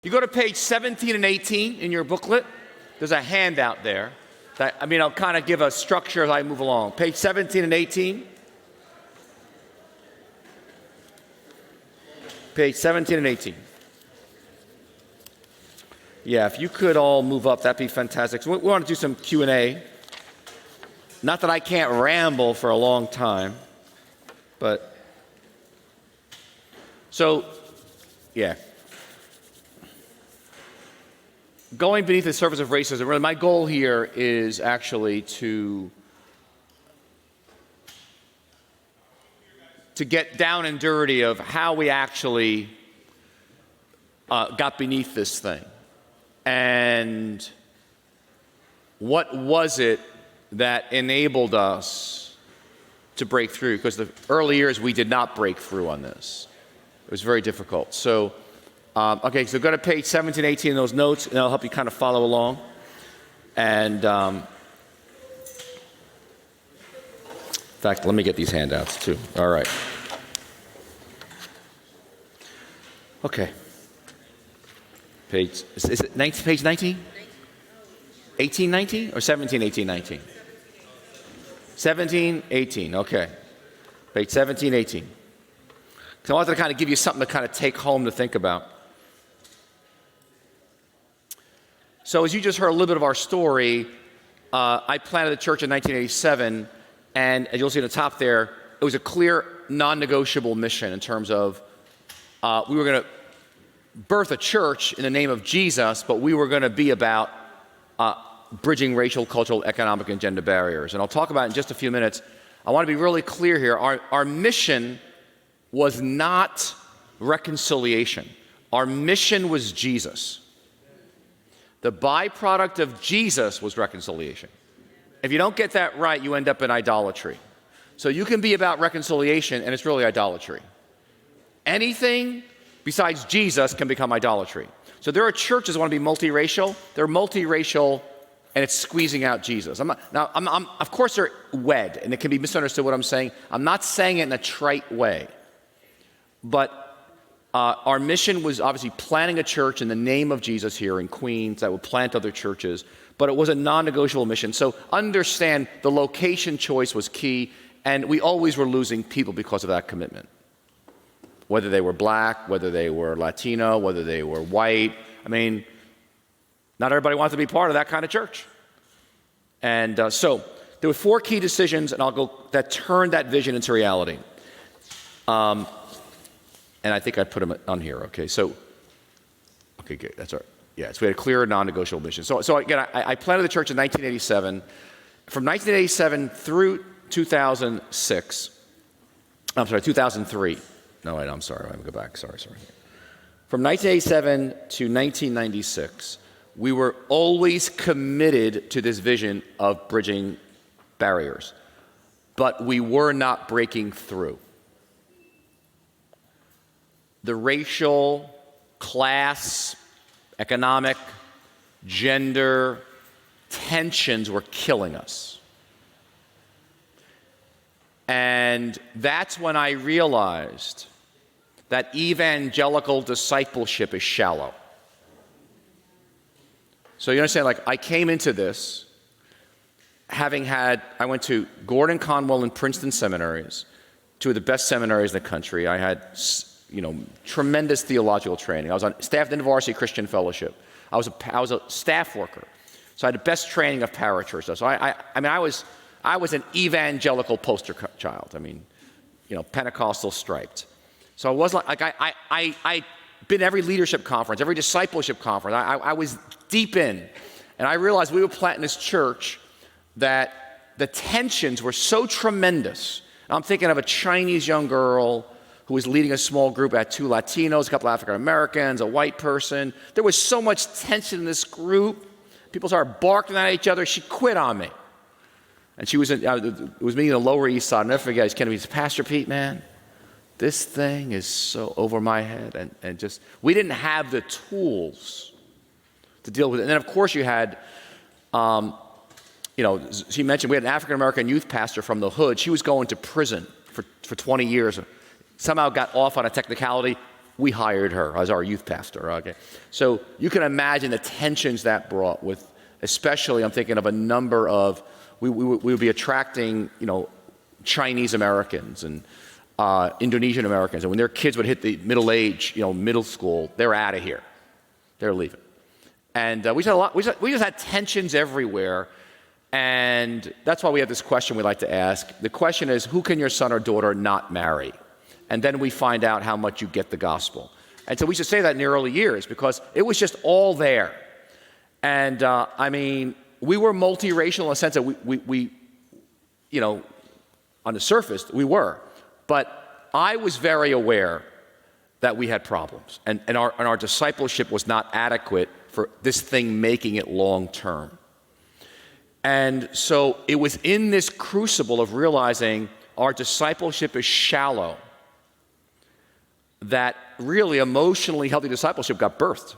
You go to page 17 and 18 in your booklet. There's a handout there. I'll kind of give a structure as I move along. Page 17 and 18. Page 17 and 18. Yeah, if you could all move up, that'd be fantastic. So we want to do some Q&A. Not that I can't ramble for a long time, but so, yeah. Going beneath the surface of racism, really my goal here is actually to get down and dirty of how we actually got beneath this thing. And what was it that enabled us to break through? Because the early years we did not break through on this. It was very difficult. So, okay, so go to page 17, 18 in those notes, and I'll help you kind of follow along. And in fact, let me get these handouts too. All right. Okay. Page, is it 19, page 19? 18, 19? Or 17, 18, 19? 17, 18, okay. Page 17, 18. So I wanted to kind of give you something to kind of take home to think about. So as you just heard a little bit of our story, I planted the church in 1987, and as you'll see at the top there, it was a clear, non-negotiable mission in terms of we were going to birth a church in the name of Jesus, but we were going to be about bridging racial, cultural, economic, and gender barriers. And I'll talk about it in just a few minutes. I want to be really clear here. Our mission was not reconciliation. Our mission was Jesus. The byproduct of Jesus was reconciliation. If you don't get that right, you end up in idolatry. So you can be about reconciliation, and it's really idolatry. Anything besides Jesus can become idolatry. So there are churches that want to be multiracial. They're multiracial, and it's squeezing out Jesus. Of course, they're wed, and it can be misunderstood what I'm saying. I'm not saying it in a trite way. But our mission was obviously planting a church in the name of Jesus here in Queens that would plant other churches, but it was a non-negotiable mission. So understand the location choice was key, and we always were losing people because of that commitment. Whether they were black, whether they were Latino, whether they were white. Not everybody wants to be part of that kind of church. And so there were 4 key decisions, and that turned that vision into reality. And I think I put them on here, okay? So, okay, good, that's all right. Yeah, so we had a clear, non-negotiable mission. So again, I planted the church in 1987. From 1987 through 2003. No, wait, I'm sorry, let me go back, sorry. From 1987 to 1996, we were always committed to this vision of bridging barriers, but we were not breaking through. The racial, class, economic, gender tensions were killing us. And that's when I realized that evangelical discipleship is shallow. So you understand, I came into this I went to Gordon Conwell and Princeton seminaries, 2 of the best seminaries in the country. I had tremendous theological training. I was on staff in the Varsity Christian Fellowship. I was a staff worker, so I had the best training of parachurch. So I was an evangelical poster child. Pentecostal striped. So I was I been to every leadership conference, every discipleship conference. I was deep in, and I realized we were planting this church that the tensions were so tremendous. I'm thinking of a Chinese young girl who was leading a small group, had 2 Latinos, a couple African Americans, a white person. There was so much tension in this group. People started barking at each other. She quit on me. And it was me in the Lower East Side. I'll never forget. He's Kennedy. Pastor Pete, man, this thing is so over my head. And just, we didn't have the tools to deal with it. And then, of course, you had, she mentioned we had an African American youth pastor from the hood. She was going to prison for 20 years. Somehow got off on a technicality, we hired her as our youth pastor. Okay, so you can imagine the tensions that brought with, especially I'm thinking of a number of, we would be attracting, Chinese Americans and Indonesian Americans, and when their kids would hit the middle age, middle school, they're out of here, they're leaving, and we just had tensions everywhere. And that's why we have this question we like to ask. The question is, who can your son or daughter not marry? And then we find out how much you get the gospel. And so we should say that in the early years because it was just all there. And we were multiracial in the sense that we on the surface, we were. But I was very aware that we had problems. And our discipleship was not adequate for this thing making it long term. And so it was in this crucible of realizing our discipleship is shallow that really emotionally healthy discipleship got birthed.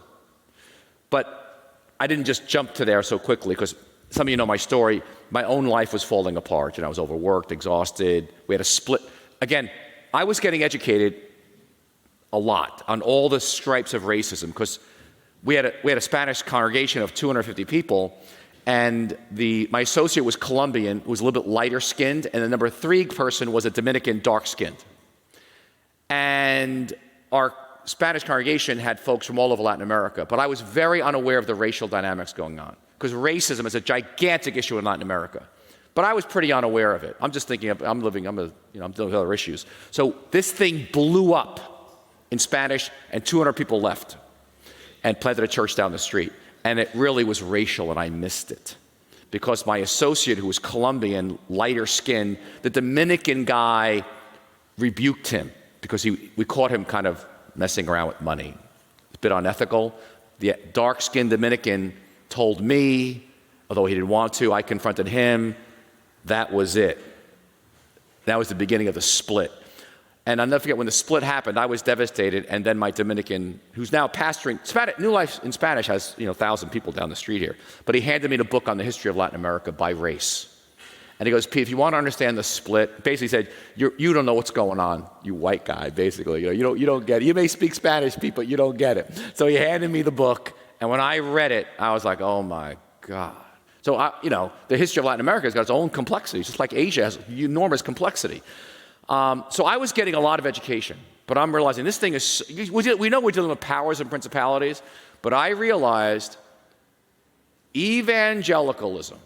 But I didn't just jump to there so quickly because some of you know my story. My own life was falling apart. I was overworked, exhausted. We had a split. Again, I was getting educated a lot on all the stripes of racism because we had a Spanish congregation of 250 people. And my associate was Colombian, who was a little bit lighter skinned, and the number 3 person was a Dominican, dark skinned. And our Spanish congregation had folks from all over Latin America, but I was very unaware of the racial dynamics going on because racism is a gigantic issue in Latin America. But I was pretty unaware of it. I'm just thinking I'm dealing with other issues. So this thing blew up in Spanish, and 200 people left and planted a church down the street. And it really was racial, and I missed it. Because my associate, who was Colombian, lighter skinned, the Dominican guy rebuked him because we caught him kind of messing around with money. It's a bit unethical. The dark-skinned Dominican told me, although he didn't want to, I confronted him. That was it. That was the beginning of the split. And I'll never forget when the split happened, I was devastated, and then my Dominican, who's now pastoring, New Life in Spanish has 1,000 people down the street here, but he handed me the book on the history of Latin America by race. And he goes, Pete, if you want to understand the split, basically said, you don't know what's going on, you white guy, basically. You don't get it. You may speak Spanish, Pete, but you don't get it. So he handed me the book, and when I read it, I was like, oh my God. So, the history of Latin America has got its own complexities, just like Asia has enormous complexity. So I was getting a lot of education, but I'm realizing this thing is, we know we're dealing with powers and principalities, but I realized evangelicalism,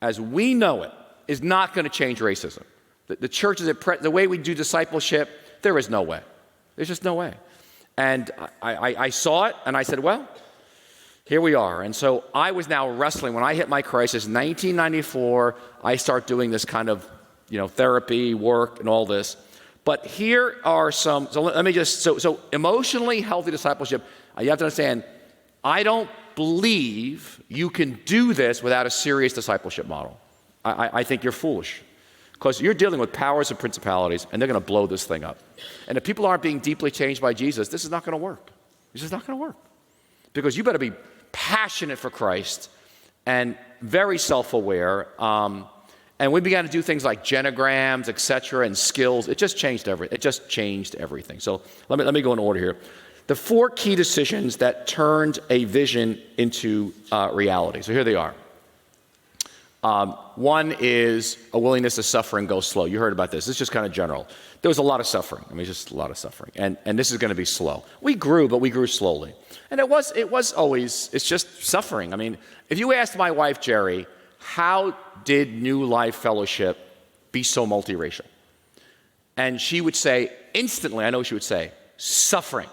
as we know it, is not going to change racism. The church is the way we do discipleship, there is no way. There's just no way. And I saw it, and I said, well, here we are. And so I was now wrestling. When I hit my crisis, 1994, I start doing this kind of therapy, work, and all this. But here are some, so emotionally healthy discipleship, you have to understand, I don't believe you can do this without a serious discipleship model. I think you're foolish. Because you're dealing with powers and principalities, and they're going to blow this thing up. And if people aren't being deeply changed by Jesus, this is not going to work. This is not going to work. Because you better be passionate for Christ and very self-aware. And we began to do things like genograms, etc., and skills. It just changed everything. So let me go in order here. The 4 key decisions that turned a vision into reality. So here they are. One is a willingness to suffer and go slow. You heard about this. This is just kind of general. There was a lot of suffering. Just a lot of suffering. And this is going to be slow. We grew, but we grew slowly. And it was always, it's just suffering. If you asked my wife, Jerry, how did New Life Fellowship be so multiracial? And she would say, instantly, I know she would say, suffering.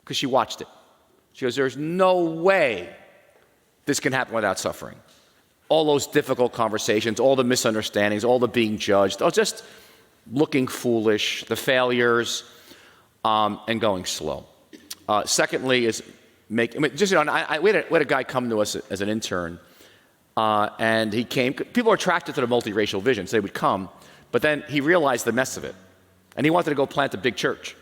Because she watched it. She goes, there's no way this can happen without suffering. All those difficult conversations, all the misunderstandings, all the being judged, just looking foolish, the failures, and going slow. Secondly is we had a guy come to us as an intern, and he came. People are attracted to the multiracial vision, so they would come, but then he realized the mess of it, and he wanted to go plant a big church.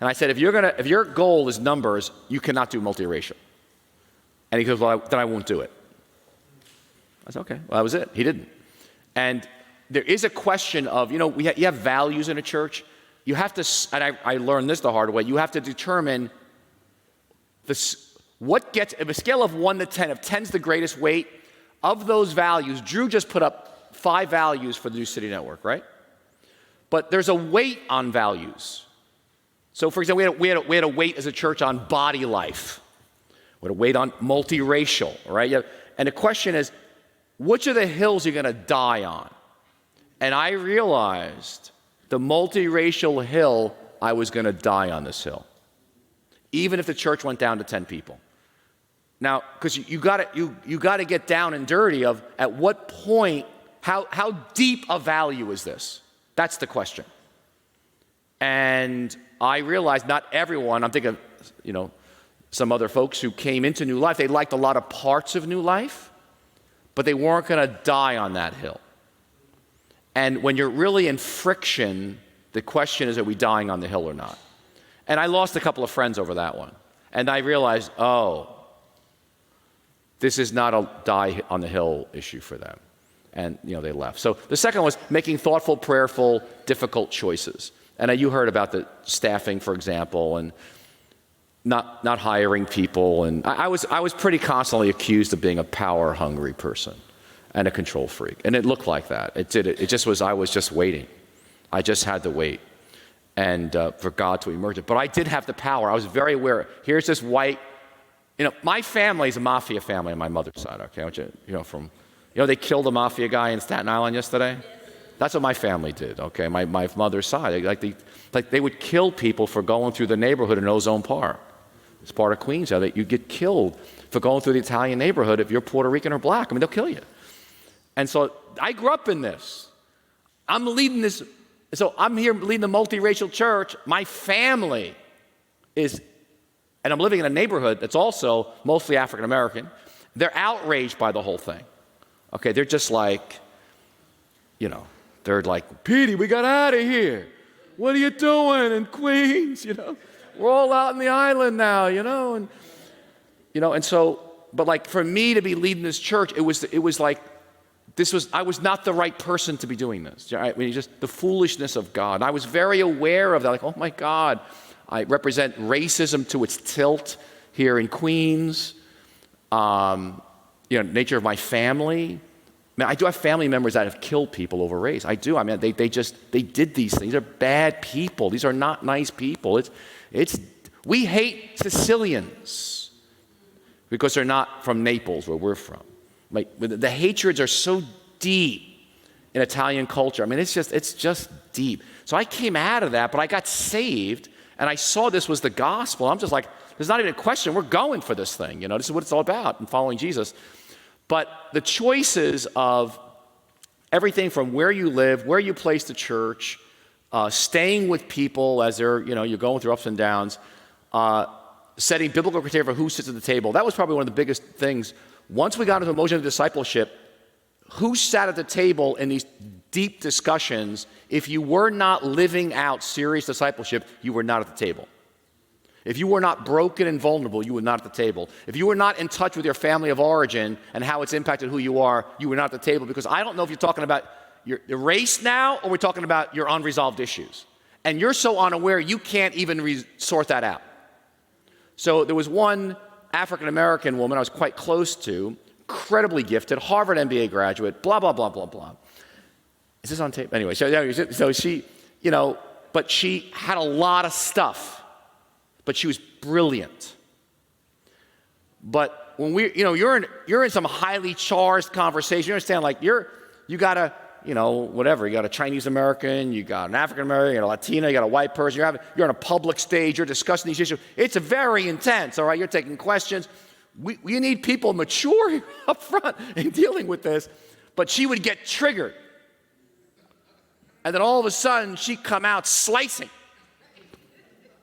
And I said, if your goal is numbers, you cannot do multiracial. And he goes, well, then I won't do it. I said, okay, well, that was it. He didn't. And there is a question of, you have values in a church. you have to, and I learned this the hard way, you have to determine what gets, if a scale of 1 to 10, if 10's the greatest weight, of those values, Drew just put up 5 values for the New City Network, right? But there's a weight on values. So, for example, we had a weight as a church on body life. We had a weight on multiracial, right? And the question is, which of the hills are you going to die on? And I realized the multiracial hill, I was going to die on this hill, even if the church went down to 10 people. Now, because you got to get down and dirty of at what point, how deep a value is this? That's the question. And I realized not everyone, I'm thinking of, some other folks who came into New Life, they liked a lot of parts of New Life, but they weren't going to die on that hill. And when you're really in friction, the question is, are we dying on the hill or not? And I lost a couple of friends over that one. And I realized, this is not a die on the hill issue for them. And, they left. So the second was making thoughtful, prayerful, difficult choices. And you heard about the staffing, for example, and not hiring people. And I was pretty constantly accused of being a power-hungry person and a control freak. And it looked like that. It just was, I was just waiting. I just had to wait and for God to emerge it. But I did have the power. I was very aware. Here's this white, my family is a mafia family on my mother's side, okay? They killed a mafia guy in Staten Island yesterday. That's what my family did, okay? My mother's side. They would kill people for going through the neighborhood in Ozone Park. It's part of Queens, that you get killed for going through the Italian neighborhood if you're Puerto Rican or black. They'll kill you. And so I grew up in this. I'm leading this. So I'm here leading the multiracial church. My family is, and I'm living in a neighborhood that's also mostly African American. They're outraged by the whole thing. Okay, they're just like, they're like, Petey, we got out of here. What are you doing in Queens? We're all out in the island now, and so, but like for me to be leading this church, it was like, I was not the right person to be doing this. Just the foolishness of God. And I was very aware of that, like, oh my God, I represent racism to its tilt here in Queens. Nature of my family. I do have family members that have killed people over race. I do. They did these things. They're bad people. These are not nice people. We hate Sicilians because they're not from Naples, where we're from. The hatreds are so deep in Italian culture. It's just deep. So I came out of that, but I got saved, and I saw this was the gospel. I'm just like, there's not even a question. We're going for this thing. This is what it's all about, and following Jesus. But the choices of everything from where you live, where you place the church, staying with people as you're going through ups and downs, setting biblical criteria for who sits at the table. That was probably one of the biggest things. Once we got into emotional discipleship, who sat at the table in these deep discussions? If you were not living out serious discipleship, you were not at the table. If you were not broken and vulnerable, you were not at the table. If you were not in touch with your family of origin and how it's impacted who you are, you were not at the table, because I don't know if you're talking about your race now or we're talking about your unresolved issues. And you're so unaware, you can't even sort that out. So there was one African-American woman I was quite close to, incredibly gifted, Harvard MBA graduate, blah, blah, blah, blah, blah. Is this on tape? Anyway, so she, but she had a lot of stuff. But she was brilliant. But when you're in some highly charged conversation, you understand, like you got a, whatever, you got a Chinese American, you got an African American, you got a Latina, you got a white person, you're on a public stage, you're discussing these issues. It's very intense, all right? You're taking questions. We need people mature up front in dealing with this. But she would get triggered. And then all of a sudden, she'd come out slicing.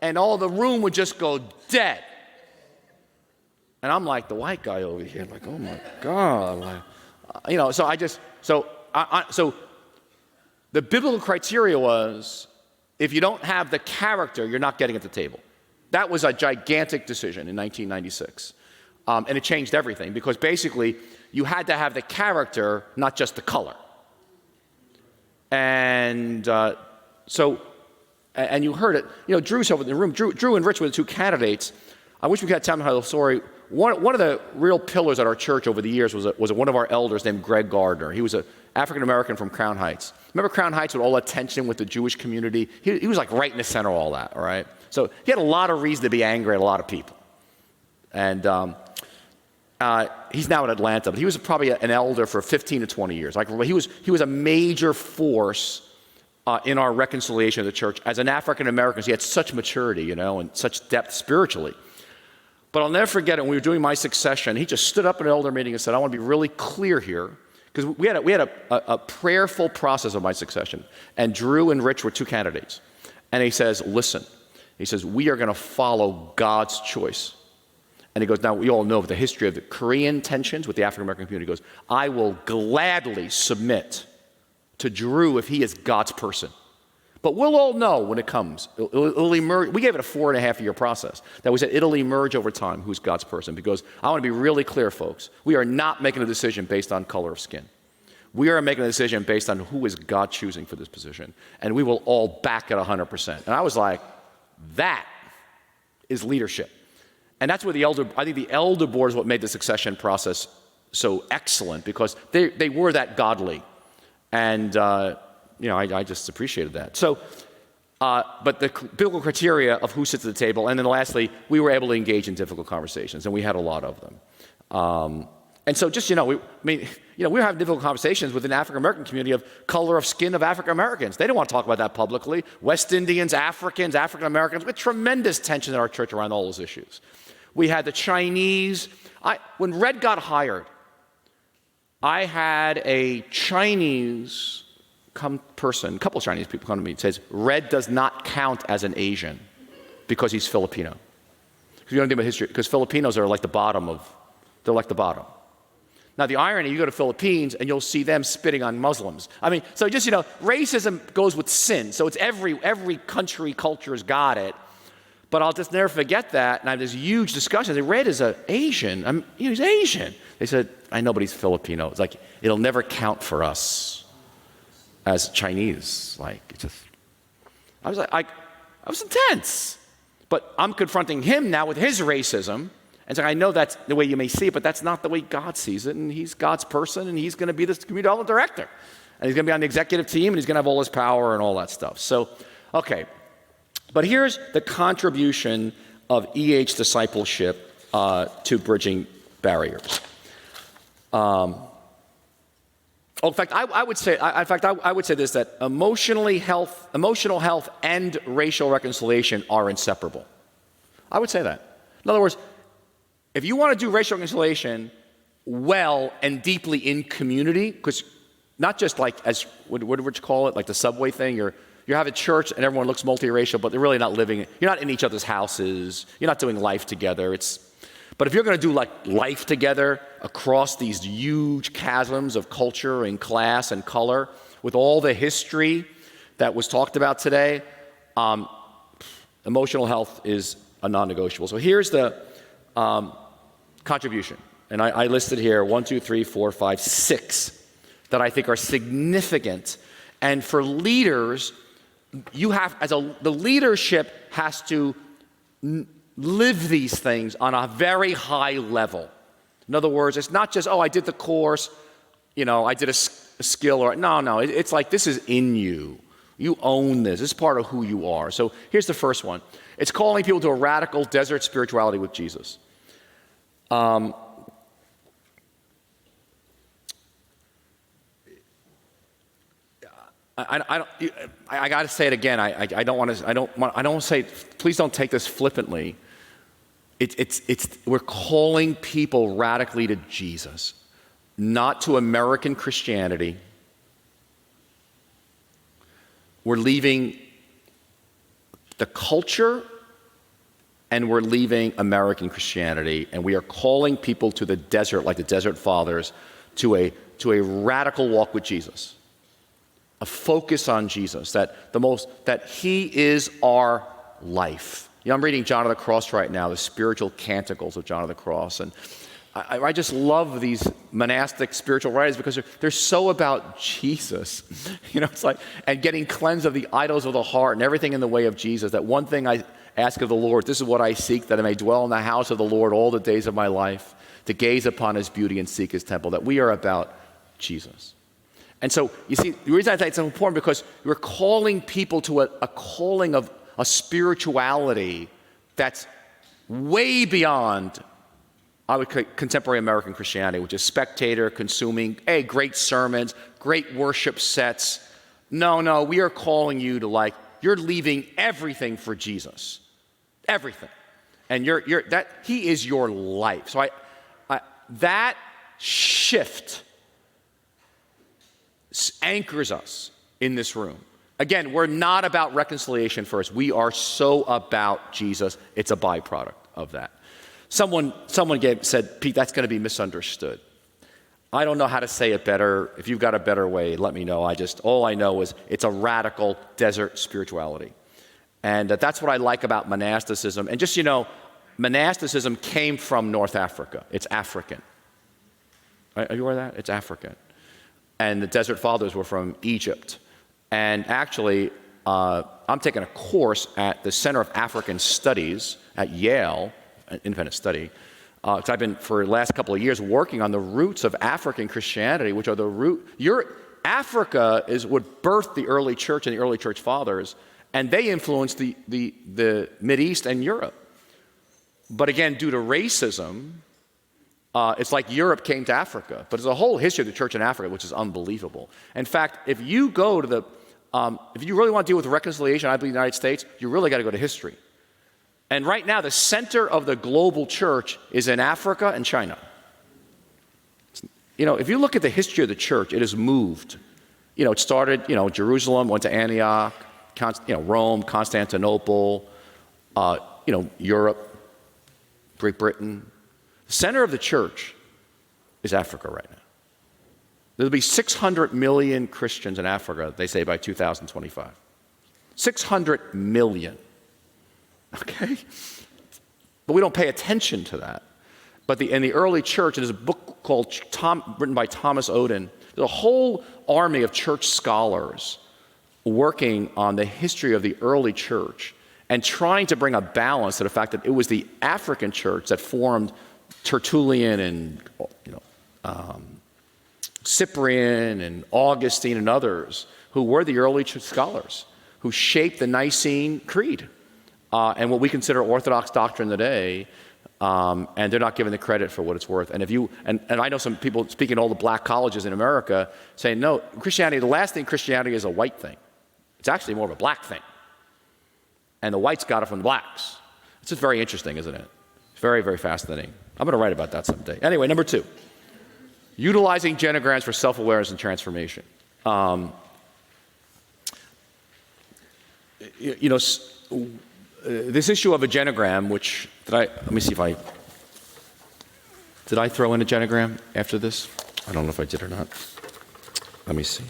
And all the room would just go dead. And I'm like the white guy over here, like, oh my God. So the biblical criteria was, if you don't have the character, you're not getting at the table. That was a gigantic decision in 1996. And it changed everything, because basically you had to have the character, not just the color. And and you heard it. Drew's over in the room. Drew and Rich were the two candidates. I wish we could tell them how the story. One of the real pillars at our church over the years was one of our elders named Greg Gardner. He was an African-American from Crown Heights. Remember Crown Heights with all that tension with the Jewish community? He was like right in the center of all that, all right? So he had a lot of reason to be angry at a lot of people. And he's now in Atlanta, but he was probably an elder for 15 to 20 years. Like he was a major force in our reconciliation of the church. As an African-American, he had such maturity, and such depth spiritually. But I'll never forget it, when we were doing my succession, he just stood up in an elder meeting and said, I want to be really clear here, because we had a prayerful process of my succession, and Drew and Rich were two candidates. And he says, listen, we are going to follow God's choice. And he goes, now we all know the history of the Korean tensions with the African-American community. He goes, I will gladly submit to Drew if he is God's person. But we'll all know when it comes. It'll emerge. We gave it a 4.5-year process. That we said it'll emerge over time who's God's person. Because I want to be really clear, folks. We are not making a decision based on color of skin. We are making a decision based on who is God choosing for this position. And we will all back it 100%. And I was like, that is leadership. And that's where I think the elder board is what made the succession process so excellent, because they were that godly. And I just appreciated that. So, but the biblical criteria of who sits at the table, and then lastly, we were able to engage in difficult conversations, and we had a lot of them. And so just, we were having difficult conversations within the African-American community of color of skin of African-Americans. They didn't want to talk about that publicly. West Indians, Africans, African-Americans, with tremendous tension in our church around all those issues. We had the Chinese. When Red got hired, I had a Chinese person, a couple of Chinese people come to me and says, Red does not count as an Asian because he's Filipino. Because you don't know about history, because Filipinos are like the bottom. Now the irony, you go to Philippines and you'll see them spitting on Muslims. So just, racism goes with sin. So it's every country, culture's got it. But I'll just never forget that. And I had this huge discussion. I said, Red is an Asian. He's Asian. They said, I know, but he's Filipino. It's like, it'll never count for us as Chinese. I was intense. But I'm confronting him now with his racism and saying, I know that's the way you may see it, but that's not the way God sees it. And he's God's person, and he's going to be the community development director. And he's going to be on the executive team, and he's going to have all his power and all that stuff. So, okay. But here's the contribution of EH discipleship to bridging barriers. In fact, I would say this, that emotional health and racial reconciliation are inseparable. I would say that. In other words, if you want to do racial reconciliation well and deeply in community, because not just like, as what would you call it, like the subway thing, you're having church and everyone looks multiracial, but they're really not living, you're not in each other's houses, you're not doing life together. But if you're going to do like life together across these huge chasms of culture and class and color, with all the history that was talked about today, emotional health is a non-negotiable. So here's the contribution. And I listed here 1, 2, 3, 4, 5, 6 that I think are significant. And for leaders, the leadership has to live these things on a very high level. In other words, it's not just, I did the course, I did a skill, no, it's like this is in you. You own this. It's part of who you are. So here's the first one. It's calling people to a radical desert spirituality with Jesus. I got to say it again. I don't want to say. Please don't take this flippantly. We're calling people radically to Jesus, not to American Christianity. We're leaving the culture, and we're leaving American Christianity, and we are calling people to the desert, like the Desert Fathers, to a radical walk with Jesus. A focus on Jesus, that he is our life. I'm reading John of the Cross right now, the spiritual canticles of John of the Cross, and I just love these monastic spiritual writers because they're so about Jesus. It's like, and getting cleansed of the idols of the heart and everything in the way of Jesus. That one thing I ask of the Lord, this is what I seek, that I may dwell in the house of the Lord all the days of my life, to gaze upon his beauty and seek his temple, that we are about Jesus. And so, you see, the reason I think it's so important because we're calling people to a calling of a spirituality that's way beyond contemporary American Christianity, which is spectator, consuming, great sermons, great worship sets. No, we are calling you to you're leaving everything for Jesus. Everything. And he is your life. So that shift anchors us in this room. Again, we're not about reconciliation first. We are so about Jesus. It's a byproduct of that. Someone said, Pete, that's going to be misunderstood. I don't know how to say it better. If you've got a better way, let me know. All I know is it's a radical desert spirituality. And that's what I like about monasticism. And just, monasticism came from North Africa. It's African. Are you aware of that? It's African. And the Desert Fathers were from Egypt. And actually, I'm taking a course at the Center of African Studies at Yale, an independent study, because I've been, for the last couple of years, working on the roots of African Christianity, which are the root. Africa is what birthed the early church and the early church fathers, and they influenced the Mideast and Europe. But again, due to racism, it's like Europe came to Africa. But there's a whole history of the church in Africa, which is unbelievable. In fact, if you go to if you really want to deal with reconciliation, I believe in the United States, you really got to go to history. And right now, the center of the global church is in Africa and China. If you look at the history of the church, it has moved. It started, Jerusalem, went to Antioch, Rome, Constantinople, Europe, Great Britain. The center of the church is Africa right now. There'll be 600 million Christians in Africa, they say, by 2025. 600 million. Okay? But we don't pay attention to that. But in the early church, there's a book written by Thomas Oden. There's a whole army of church scholars working on the history of the early church and trying to bring a balance to the fact that it was the African church that formed Tertullian and Cyprian and Augustine and others who were the early church scholars who shaped the Nicene Creed. And what we consider Orthodox doctrine today, and they're not given the credit for what it's worth. And and I know some people speaking at all the black colleges in America saying, no, Christianity, the last thing Christianity is a white thing. It's actually more of a black thing. And the whites got it from the blacks. It's just very interesting, isn't it? It's very, very fascinating. I'm going to write about that someday. Anyway, number 2, utilizing genograms for self-awareness and transformation. This issue of a genogram, which, let me see if did I throw in a genogram after this? I don't know if I did or not. Let me see.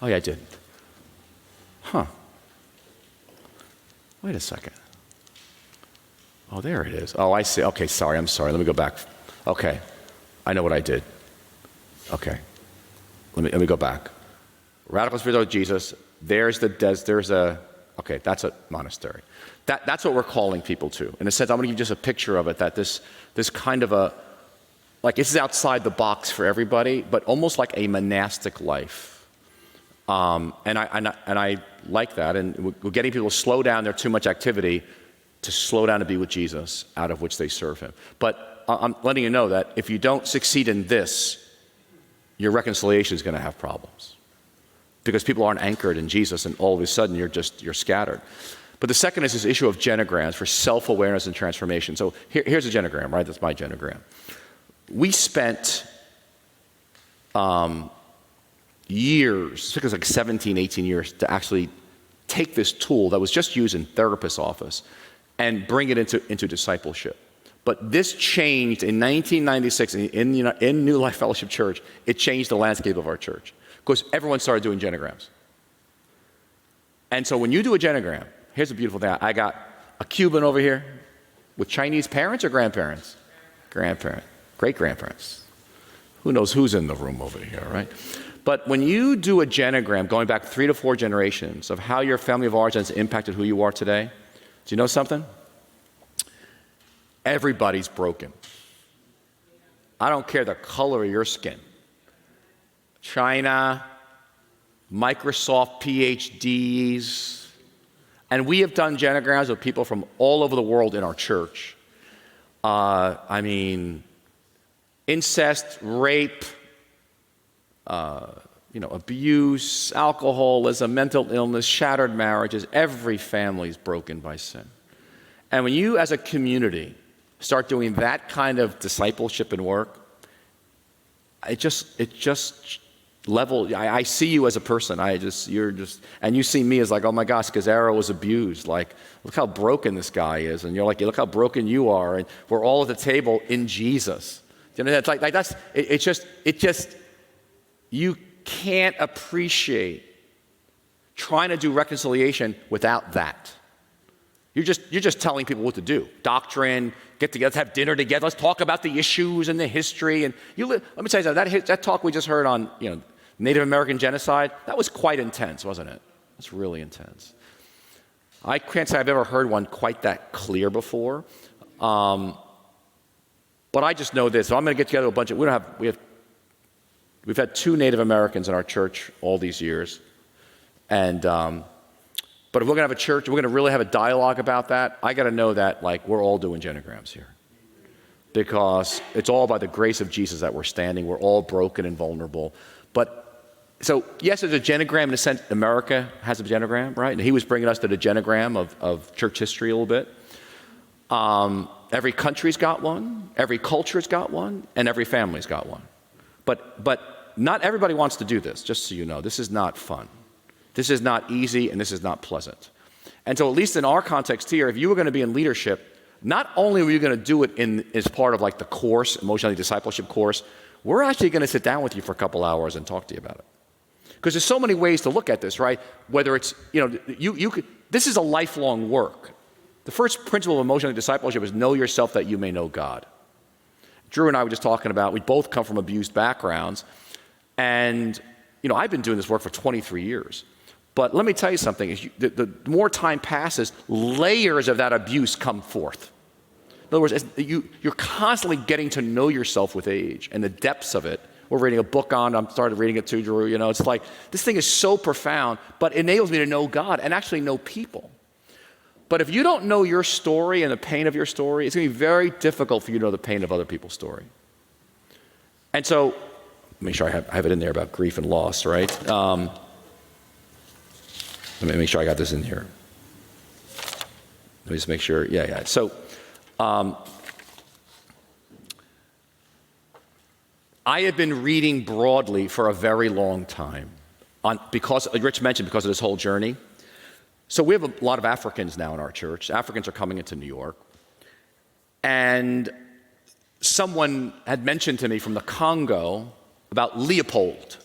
Oh yeah, I did. Huh. Wait a second. Oh, there it is. Oh, I see. Okay, I'm sorry. Let me go back. Okay. I know what I did. Okay. Let me go back. Radical spiritual Jesus. That's a monastery. That's what we're calling people to. In a sense, I'm going to give you just a picture of it, that this kind of this is outside the box for everybody, but almost like a monastic life. And I like that, and we're getting people to slow down their too much activity to slow down to be with Jesus, out of which they serve him. But I'm letting you know that if you don't succeed in this, your reconciliation is going to have problems. Because people aren't anchored in Jesus, and all of a sudden you're scattered. But the second is this issue of genograms for self-awareness and transformation. So here's a genogram, right? That's my genogram. We spent years, it took us like 17, 18 years to actually take this tool that was just used in therapist's office and bring it into discipleship. But this changed in 1996 in New Life Fellowship Church. It changed the landscape of our church because everyone started doing genograms. And so when you do a genogram, here's a beautiful thing. I got a Cuban over here, with Chinese parents or grandparents? Grandparent, great-grandparents. Who knows who's in the room over here, right? But when you do a genogram, going back 3 to 4 generations of how your family of origin has impacted who you are today, do you know something? Everybody's broken. I don't care the color of your skin. China, Microsoft PhDs, and we have done genograms with people from all over the world in our church. Incest, rape, abuse, alcoholism, mental illness, shattered marriages. Every family is broken by sin. And when you, as a community, start doing that kind of discipleship and work, it just level. I see you as a person. And you see me as like, oh my gosh, Scazzero was abused. Like, look how broken this guy is, and you're like, look how broken you are, and we're all at the table in Jesus. You know, it's just. You can't appreciate trying to do reconciliation without that. You're just telling people what to do. Doctrine, get together, let's have dinner together, let's talk about the issues and the history. And let me tell you something, that talk we just heard on Native American genocide, that was quite intense, wasn't it? It's really intense. I can't say I've ever heard one quite that clear before. But I just know this. So I'm going to get together a bunch of, we've had 2 Native Americans in our church all these years. And, but if we're going to have a church, we're going to really have a dialogue about that, I got to know that, like, we're all doing genograms here. Because it's all by the grace of Jesus that we're standing. We're all broken and vulnerable. So yes, there's a genogram in a sense. America has a genogram, right? And he was bringing us to the genogram of church history a little bit. Every country's got one, every culture's got one, and every family's got one. But not everybody wants to do this, just so you know. This is not fun. This is not easy, and this is not pleasant. And so at least in our context here, if you were going to be in leadership, not only were you going to do it as part of like the course, Emotionally Discipleship course, we're actually going to sit down with you for a couple hours and talk to you about it. Because there's so many ways to look at this, right? Whether it's, this is a lifelong work. The first principle of emotional discipleship is know yourself that you may know God. Drew and I were just talking about, we both come from abused backgrounds. And, I've been doing this work for 23 years. But let me tell you something, the more time passes, layers of that abuse come forth. In other words, you're constantly getting to know yourself with age and the depths of it. We're reading a book on, I started reading it too, Drew. It's like, this thing is so profound, but it enables me to know God and actually know people. But if you don't know your story and the pain of your story, it's going to be very difficult for you to know the pain of other people's story. And so, make sure I have it in there about grief and loss, right? Let me make sure I got this in here. Let me just make sure, yeah. So, I have been reading broadly for a very long time, because Rich mentioned, because of this whole journey. So we have a lot of Africans now in our church. Africans are coming into New York. And someone had mentioned to me from the Congo about Leopold.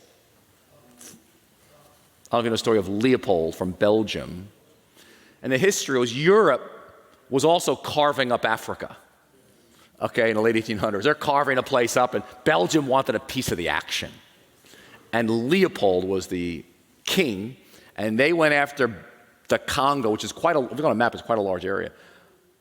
I'll give you a story of Leopold from Belgium. And the history was Europe was also carving up Africa. Okay, in the late 1800s. They're carving a place up, and Belgium wanted a piece of the action. And Leopold was the king, and they went after the Congo, which is if you look on a map, it's quite a large area.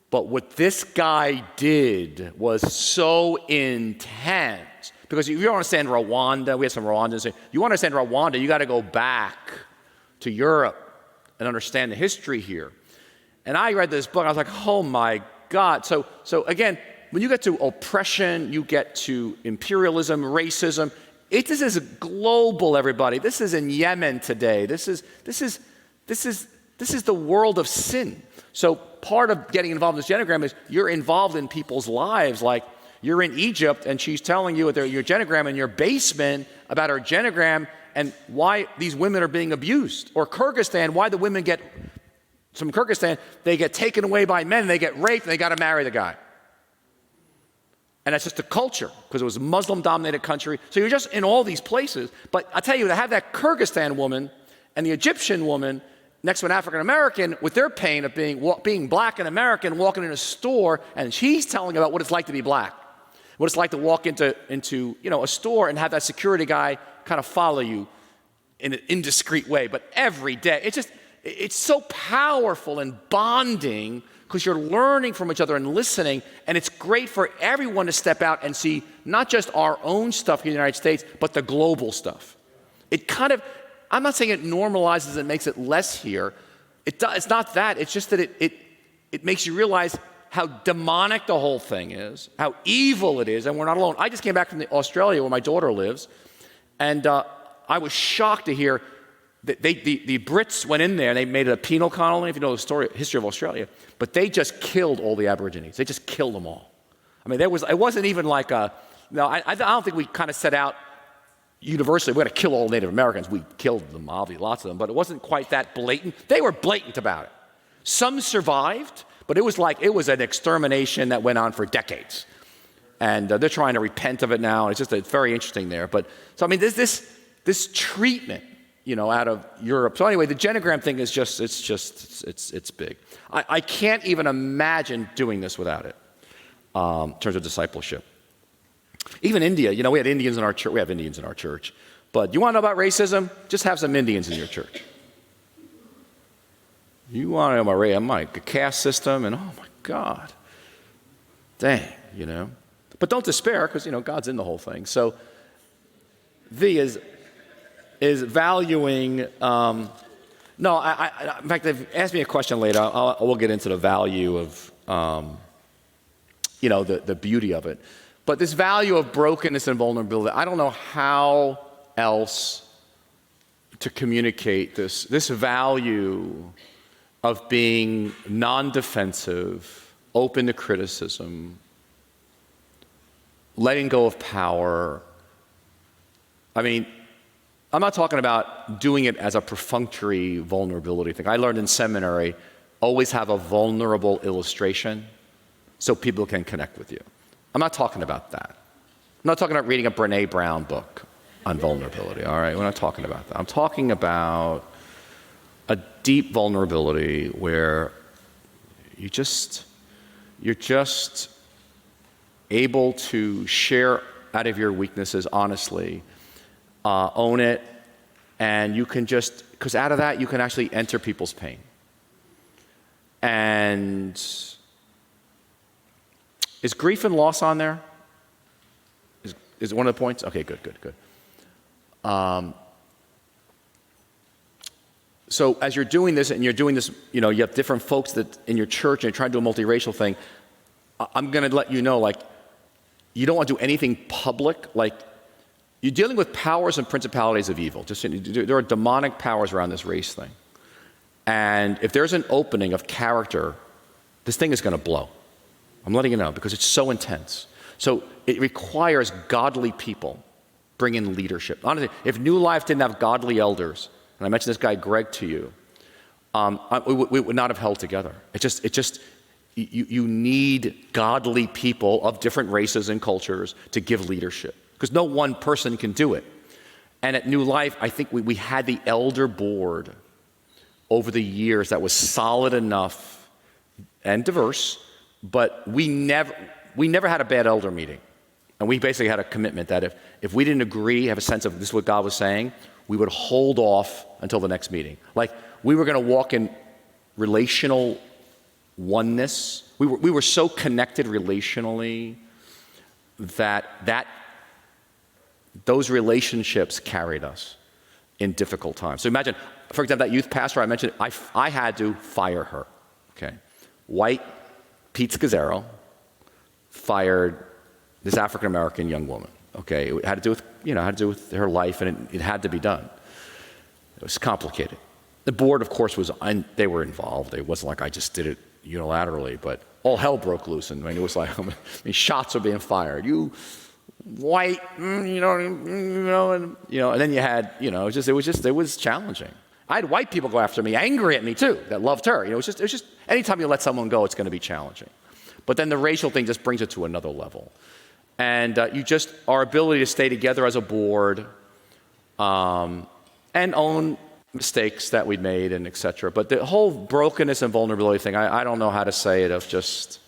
But what this guy did was so intense. Because if you understand Rwanda, we have some Rwandans. You understand Rwanda, you got to go back to Europe and understand the history here. And I read this book, I was like, oh my God. So again, when you get to oppression, you get to imperialism, racism. This is global, everybody. This is in Yemen today. This is the world of sin. So part of getting involved in this genogram is you're involved in people's lives. Like you're in Egypt, and she's telling you your genogram in your basement about her genogram and why these women are being abused. Or Kyrgyzstan, why the women from Kyrgyzstan, they get taken away by men, they get raped, and they got to marry the guy. And that's just a culture, because it was a Muslim-dominated country. So you're just in all these places. But I tell you, to have that Kyrgyzstan woman and the Egyptian woman next to an African American with their pain of being black and American, walking in a store, and she's telling about what it's like to be black, what it's like to walk into a store and have that security guy kind of follow you in an indiscreet way, but every day. It's so powerful and bonding because you're learning from each other and listening, and it's great for everyone to step out and see not just our own stuff here in the United States, but the global stuff. It kind of, I'm not saying it normalizes and makes it less here. It's not that. It's just that it makes you realize how demonic the whole thing is, how evil it is, and we're not alone. I just came back from Australia where my daughter lives, and I was shocked to hear that the Brits went in there and they made it a penal colony, if you know the history of Australia, but they just killed all the Aborigines. They just killed them all. I mean, it wasn't even like I don't think we kind of set out universally, we're going to kill all Native Americans. We killed them, obviously, lots of them, but it wasn't quite that blatant. They were blatant about it. Some survived, but it was an extermination that went on for decades. And they're trying to repent of it now. It's very interesting there. But so I mean, there's this treatment, out of Europe. So anyway, the genogram thing is it's big. I can't even imagine doing this without it in terms of discipleship. Even India, we had Indians in our church. We have Indians in our church. But you want to know about racism? Just have some Indians in your church. You want to know about racism? The caste system, and oh my God. Dang, But don't despair, because, God's in the whole thing. So V is valuing, in fact, they've asked me a question later. We'll get into the value of, the beauty of it. But this value of brokenness and vulnerability, I don't know how else to communicate this value of being non-defensive, open to criticism, letting go of power. I mean, I'm not talking about doing it as a perfunctory vulnerability thing. I learned in seminary, always have a vulnerable illustration so people can connect with you. I'm not talking about that. I'm not talking about reading a Brené Brown book on vulnerability, all right? We're not talking about that. I'm talking about a deep vulnerability where you're just able to share out of your weaknesses honestly, own it, and you can because out of that you can actually enter people's pain. And is grief and loss on there? Is it one of the points? Okay, good. So as you're doing this, and you're doing this, you have different folks that in your church, and you're trying to do a multiracial thing, I'm going to let you know, you don't want to do anything public. You're dealing with powers and principalities of evil. There are demonic powers around this race thing. And if there's an opening of character, this thing is going to blow. I'm letting you know, because it's so intense. So it requires godly people bring in leadership. Honestly, if New Life didn't have godly elders, and I mentioned this guy Greg to you, we would not have held together. You need godly people of different races and cultures to give leadership, because no one person can do it. And at New Life, I think we had the elder board over the years that was solid enough and diverse, but we never had a bad elder meeting. And we basically had a commitment that if we didn't agree, have a sense of this is what God was saying, we would hold off until the next meeting. We were going to walk in relational oneness. We were so connected relationally that those relationships carried us in difficult times. So imagine, for example, that youth pastor I mentioned, I had to fire her. Okay, white Pete Scazzero fired this African American young woman. Okay, it had to do with her life, and it had to be done. It was complicated. The board, of course, they were involved. It wasn't like I just did it unilaterally, but all hell broke loose, and it was like shots were being fired. You white, and then you had, it was challenging. I had white people go after me, angry at me too, that loved her. It was just anytime you let someone go, it's going to be challenging. But then the racial thing just brings it to another level. And our ability to stay together as a board, and own mistakes that we'd made and et cetera. But the whole brokenness and vulnerability thing, I don't know how to say it, of just,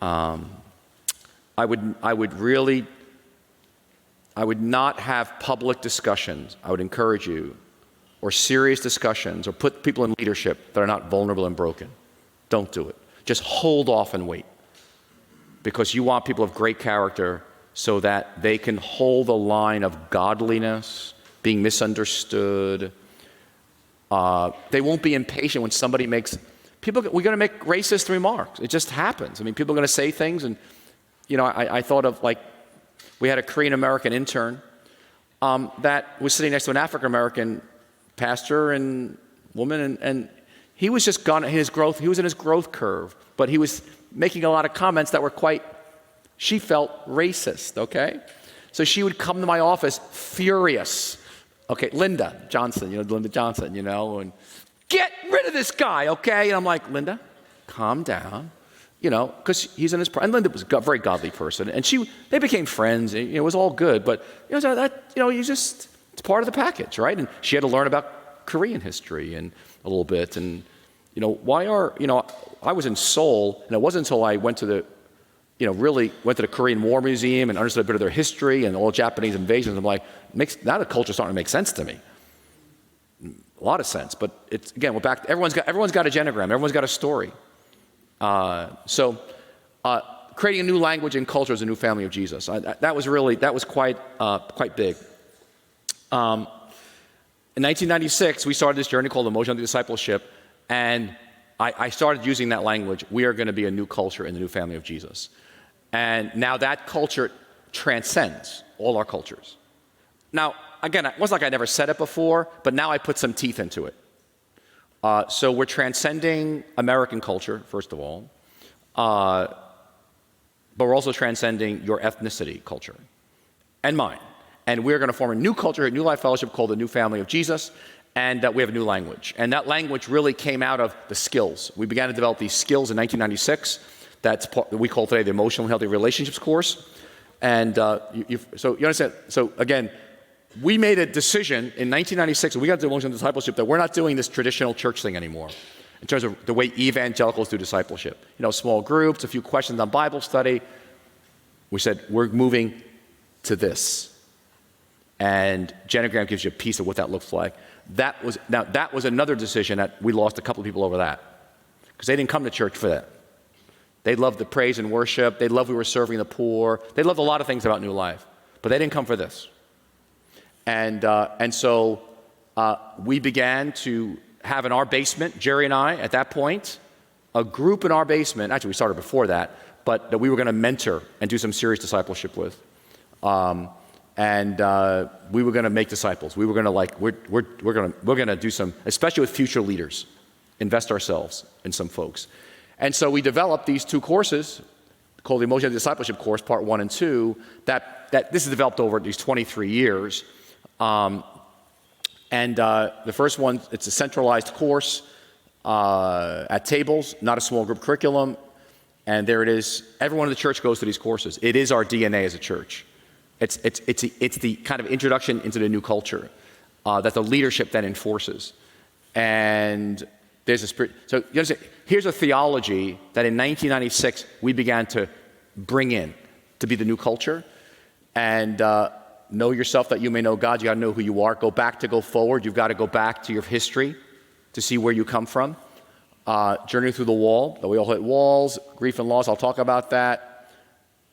I would not have public discussions, I would encourage you, or serious discussions, or put people in leadership that are not vulnerable and broken. Don't do it. Just hold off and wait. Because you want people of great character so that they can hold the line of godliness, being misunderstood. They won't be impatient when somebody makes, we're going to make racist remarks. It just happens. I mean, people are going to say things, and, I thought of, like, we had a Korean American intern that was sitting next to an African American pastor and woman, and he was just gone in his growth. He was in his growth curve, but he was making a lot of comments that were quite, she felt, racist, okay? So she would come to my office furious. Okay, Linda Johnson, and get rid of this guy, okay? And I'm like, Linda, calm down, because he's in his prime. And Linda was a very godly person, and they became friends. And, it was all good, but it's part of the package, right? And she had to learn about Korean history and a little bit, and I was in Seoul, and it wasn't until I went to really went to the Korean War Museum and understood a bit of their history and all Japanese invasions. I'm like, now the culture's starting to make sense to me. A lot of sense, but it's, again, we're back. Everyone's got a genogram. Everyone's got a story. So creating a new language and culture as a new family of Jesus. That was quite big. In 1996, we started this journey called Emotionally Healthy Discipleship, and I started using that language. We are going to be a new culture in the new family of Jesus. And now that culture transcends all our cultures. Now, again, it wasn't like I never said it before, but now I put some teeth into it. So we're transcending American culture, first of all, but we're also transcending your ethnicity culture and mine. And we're going to form a new culture, a new life fellowship called the New Family of Jesus, and we have a new language. And that language really came out of the skills. We began to develop these skills in 1996. That's we call today the Emotionally Healthy Relationships course. And so you understand, so again, we made a decision in 1996, when we got to Emotional Discipleship, that we're not doing this traditional church thing anymore in terms of the way evangelicals do discipleship. Small groups, a few questions on Bible study. We said, we're moving to this. And genogram gives you a piece of what that looks like. That was another decision that we lost a couple of people over that, because they didn't come to church for that. They loved the praise and worship. They loved we were serving the poor. They loved a lot of things about New Life, but they didn't come for this. And so we began to have in our basement, Jerry and I, at that point, a group in our basement. Actually, we started before that, but that we were going to mentor and do some serious discipleship with. And we were going to make disciples. We were going to we're going to do some, especially with future leaders, invest ourselves in some folks. And so we developed these two courses called the Emotional Discipleship course, part 1 and 2. That this is developed over these 23 years. The first one, it's a centralized course at tables, not a small group curriculum. And there it is. Everyone in the church goes to these courses. It is our DNA as a church. It's the kind of introduction into the new culture that the leadership then enforces. And there's a spirit. So you understand, here's a theology that in 1996 we began to bring in to be the new culture. And know yourself that you may know God. You got to know who you are. Go back to go forward. You've got to go back to your history to see where you come from. Journey through the wall. We all hit walls, grief and loss. I'll talk about that.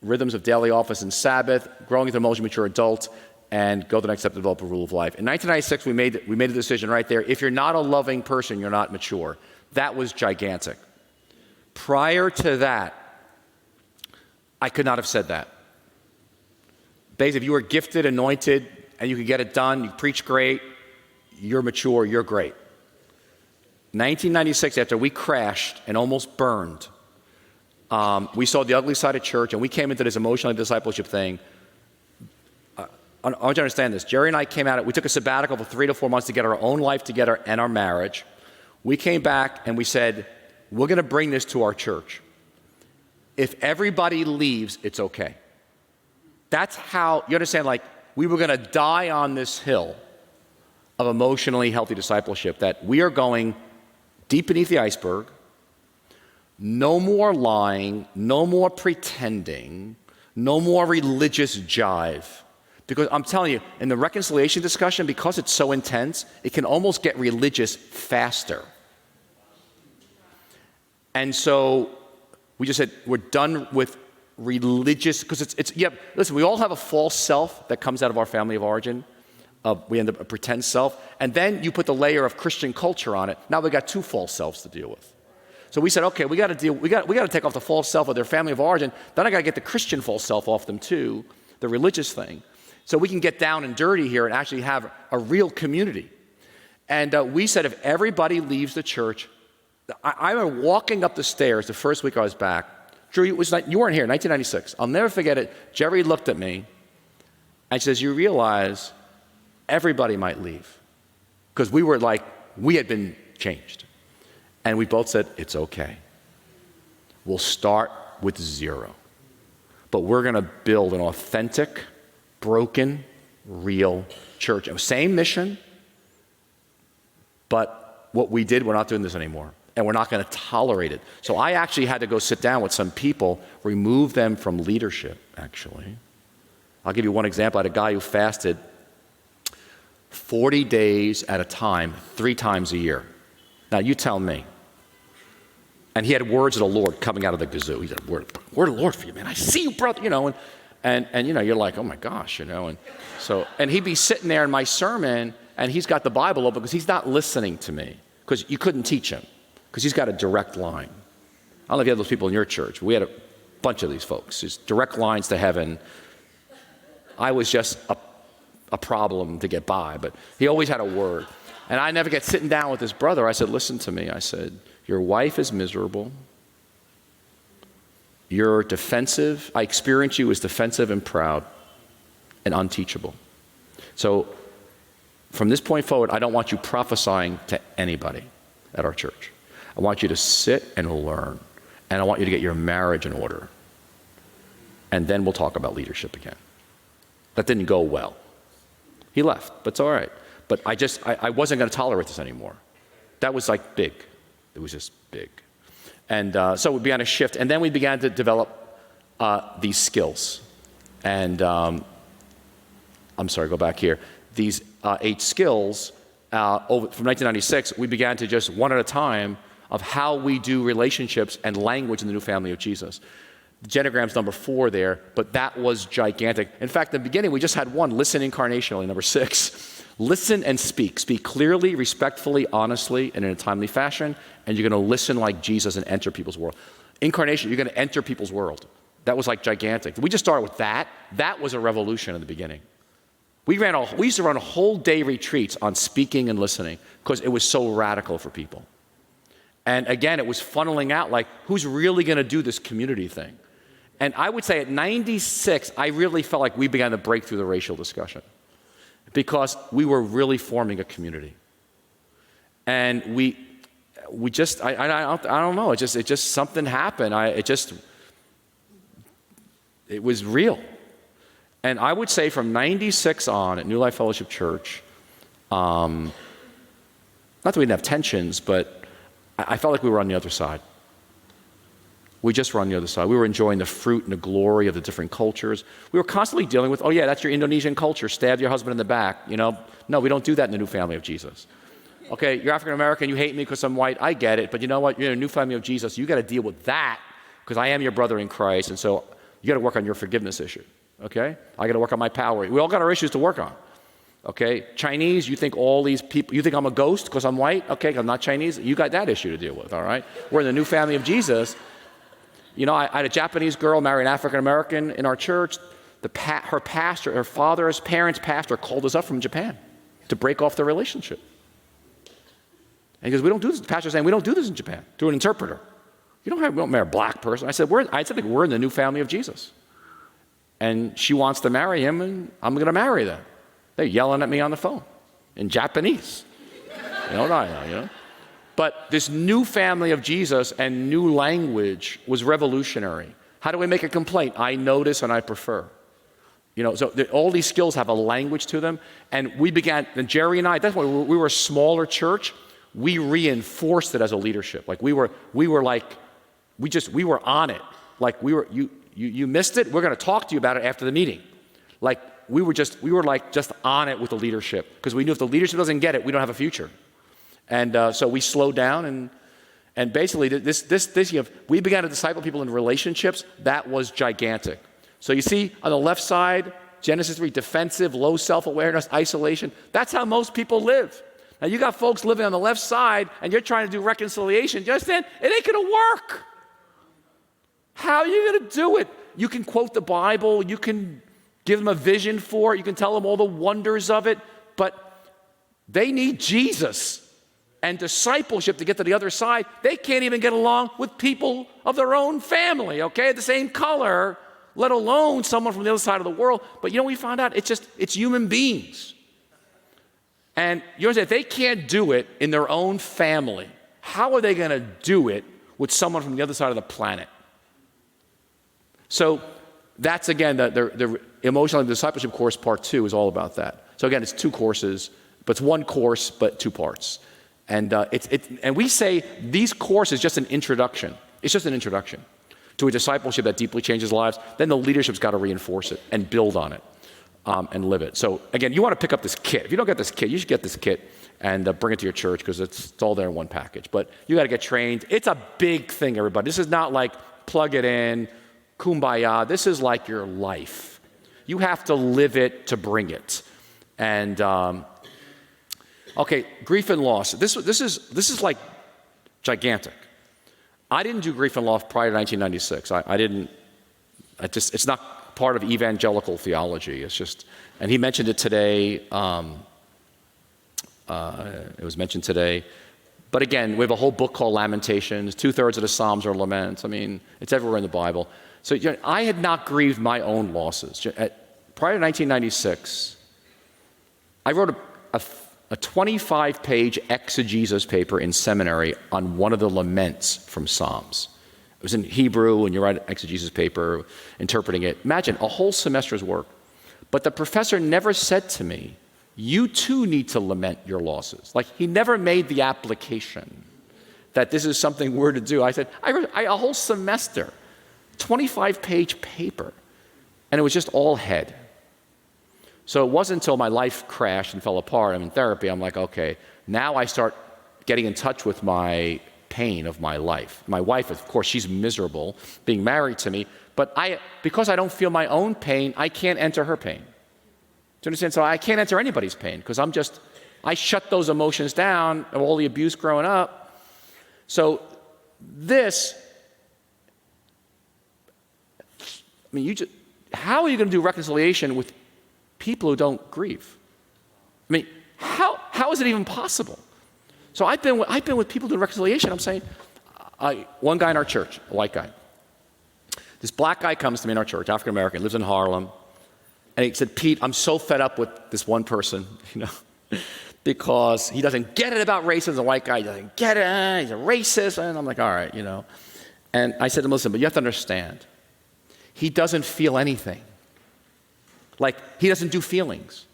Rhythms of daily office and Sabbath, growing into emotionally mature adult, and go to the next step to develop a rule of life. In 1996, we made a decision right there. If you're not a loving person, you're not mature. That was gigantic. Prior to that, I could not have said that. Basically, if you were gifted, anointed, and you could get it done, you preach great, you're mature, you're great. 1996, after we crashed and almost burned, we saw the ugly side of church, and we came into this emotional discipleship thing. I want you to understand this. Jerry and I came out, we took a sabbatical for 3 to 4 months to get our own life together and our marriage. We came back and we said, we're going to bring this to our church. If everybody leaves, it's okay. That's how, you understand, like, we were going to die on this hill of emotionally healthy discipleship, that we are going deep beneath the iceberg. No more lying, no more pretending, no more religious jive. Because I'm telling you, in the reconciliation discussion, because it's so intense, it can almost get religious faster. And so we just said, we're done with religious, because listen, we all have a false self that comes out of our family of origin. We end up a pretend self. And then you put the layer of Christian culture on it. Now we got two false selves to deal with. So we said, okay, we got to take off the false self of their family of origin. Then I got to get the Christian false self off them too, the religious thing. So we can get down and dirty here and actually have a real community. And we said, if everybody leaves the church, I remember walking up the stairs the first week I was back. Drew, you weren't here, 1996. I'll never forget it. Jerry looked at me and says, you realize everybody might leave. Because we had been changed. And we both said, it's okay. We'll start with 0. But we're going to build an authentic, broken, real church. Same mission, but what we did, we're not doing this anymore. And we're not going to tolerate it. So I actually had to go sit down with some people, remove them from leadership, actually. I'll give you one example. I had a guy who fasted 40 days at a time, 3 times a year. Now, you tell me. And he had words of the Lord coming out of the gazoo. He said, word of the Lord for you, man. I see you, brother. And you're like, oh my gosh, and he'd be sitting there in my sermon, and he's got the Bible open because he's not listening to me, because you couldn't teach him, because he's got a direct line. I don't know if you have those people in your church. We had a bunch of these folks. There's direct lines to heaven. I was just a problem to get by, but he always had a word. And I never get sitting down with this brother. I said, listen to me. I said, your wife is miserable. You're defensive. I experience you as defensive and proud and unteachable. So from this point forward, I don't want you prophesying to anybody at our church. I want you to sit and learn. And I want you to get your marriage in order. And then we'll talk about leadership again. That didn't go well. He left, but it's all right. But I wasn't going to tolerate this anymore. That was like big. It was just big. And so we began to shift. And then we began to develop these skills. And I'm sorry, go back here. These 8 skills, from 1996, we began to just one at a time of how we do relationships and language in the new family of Jesus. The genogram's number 4 there, but that was gigantic. In fact, in the beginning, we just had one, listen incarnationally, number 6. Listen and speak. Speak clearly, respectfully, honestly, and in a timely fashion, and you're going to listen like Jesus and enter people's world. Incarnation, you're going to enter people's world. That was like gigantic. We just started with that. That was a revolution in the beginning. We used to run a whole day retreats on speaking and listening because it was so radical for people. And again, it was funneling out like, who's really going to do this community thing? And I would say at 96, I really felt like we began to break through the racial discussion because we were really forming a community. And we just, I don't know, it just something happened. It was real. And I would say from 96 on at New Life Fellowship Church, not that we didn't have tensions, but I felt like we were on the other side. We just were on the other side. We were enjoying the fruit and the glory of the different cultures. We were constantly dealing with, oh yeah, that's your Indonesian culture, stab your husband in the back, No, we don't do that in the new family of Jesus. Okay, you're African American, you hate me because I'm white, I get it, but you know what, you're in a new family of Jesus, you got to deal with that because I am your brother in Christ, and so you got to work on your forgiveness issue, okay? I got to work on my power. We all got our issues to work on, okay? Chinese, you think all these people, you think I'm a ghost because I'm white? Okay, I'm not Chinese. You got that issue to deal with, all right? We're in the new family of Jesus. I had a Japanese girl marry an African American in our church. Her pastor, her father's parents' pastor called us up from Japan to break off the relationship. And he goes, we don't do this. The pastor's saying, we don't do this in Japan. Through an interpreter. We don't marry a black person. I said, we're in the new family of Jesus. And she wants to marry him, and I'm going to marry them. They're yelling at me on the phone in Japanese. But this new family of Jesus and new language was revolutionary. How do we make a complaint? I notice and I prefer. So all these skills have a language to them. And we began, and Jerry and I, that's why we were a smaller church. We reinforced it as a leadership. Like we were on it. Like you missed it, we're going to talk to you about it after the meeting. Like we were just on it with the leadership, because we knew if the leadership doesn't get it, we don't have a future. And so we slowed down, and basically this we began to disciple people in relationships. That was gigantic. So you see on the left side, Genesis 3, defensive, low self-awareness, isolation. That's how most people live. Now you got folks living on the left side, and you're trying to do reconciliation. You understand? It ain't going to work. How are you going to do it? You can quote the Bible, you can give them a vision for it, you can tell them all the wonders of it, but they need Jesus and discipleship to get to the other side. They can't even get along with people of their own family, okay, the same color, let alone someone from the other side of the world. But we found out it's human beings. And you understand, if they can't do it in their own family, how are they going to do it with someone from the other side of the planet? So that's, again, the Emotionally Healthy Discipleship course, part 2, is all about that. So again, it's 2 courses, but it's 1 course, but 2 parts. And and we say these courses just an introduction. It's just an introduction to a discipleship that deeply changes lives. Then the leadership's got to reinforce it and build on it and live it. So again, you want to pick up this kit. If you don't get this kit, you should get this kit and bring it to your church, because it's all there in one package. But you got to get trained. It's a big thing, everybody. This is not like plug it in, kumbaya. This is like your life. You have to live it to bring it. And okay, grief and loss. This is like gigantic. I didn't do grief and loss prior to 1996. I didn't. It's not part of evangelical theology. It's just, and he mentioned it today. It was mentioned today. But again, we have a whole book called Lamentations. 2/3 of the Psalms are laments. I mean, it's everywhere in the Bible. So I had not grieved my own losses. Prior to 1996, I wrote a 25-page exegesis paper in seminary on one of the laments from Psalms. It was in Hebrew, and you write an exegesis paper interpreting it. Imagine, a whole semester's work. But the professor never said to me, you too need to lament your losses. Like, he never made the application that this is something we're to do. I said, I wrote a whole semester, 25-page paper, and it was just all head. So it wasn't until my life crashed and fell apart, I'm in therapy, I'm like, okay, now I start getting in touch with my pain of my life. My wife, of course, she's miserable being married to me, but because I don't feel my own pain, I can't enter her pain. Do you understand? So I can't enter anybody's pain, because I shut those emotions down of all the abuse growing up. So how are you going to do reconciliation with people who don't grieve? I mean, how is it even possible? So I've been with people doing reconciliation. I'm saying, one guy in our church, a white guy. This black guy comes to me in our church, African American, lives in Harlem, and he said, Pete, I'm so fed up with this one person, because he doesn't get it about racism. The white guy doesn't get it. He's a racist. And I'm like, all right, And I said to him, listen, but you have to understand, he doesn't feel anything. Like, he doesn't do feelings.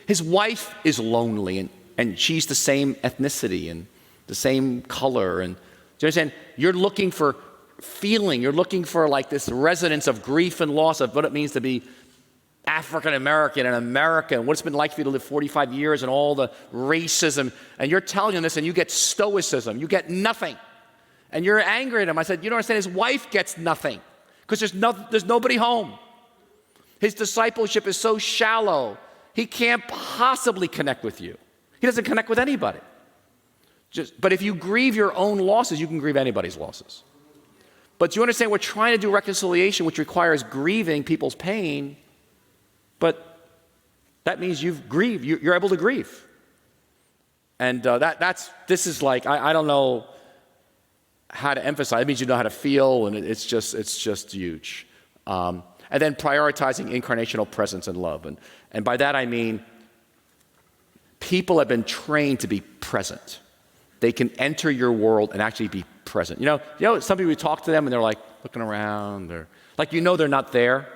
His wife is lonely, and she's the same ethnicity and the same color. And do you understand? You're looking for feeling. You're looking for like this resonance of grief and loss of what it means to be African American and American, what it's been like for you to live 45 years and all the racism. And you're telling him this, and you get stoicism. You get nothing. And you're angry at him. I said, you don't understand, his wife gets nothing, because there's nobody home. His discipleship is so shallow, he can't possibly connect with you. He doesn't connect with anybody. But if you grieve your own losses, you can grieve anybody's losses. But you understand, we're trying to do reconciliation, which requires grieving people's pain, but that means you've grieved. You're able to grieve. And this is like, I don't know how to emphasize. It means you know how to feel, and it's just huge. And then prioritizing incarnational presence and love. And by that I mean, people have been trained to be present. They can enter your world and actually be present. Some people, we talk to them and they're like looking around, they're like, they're not there,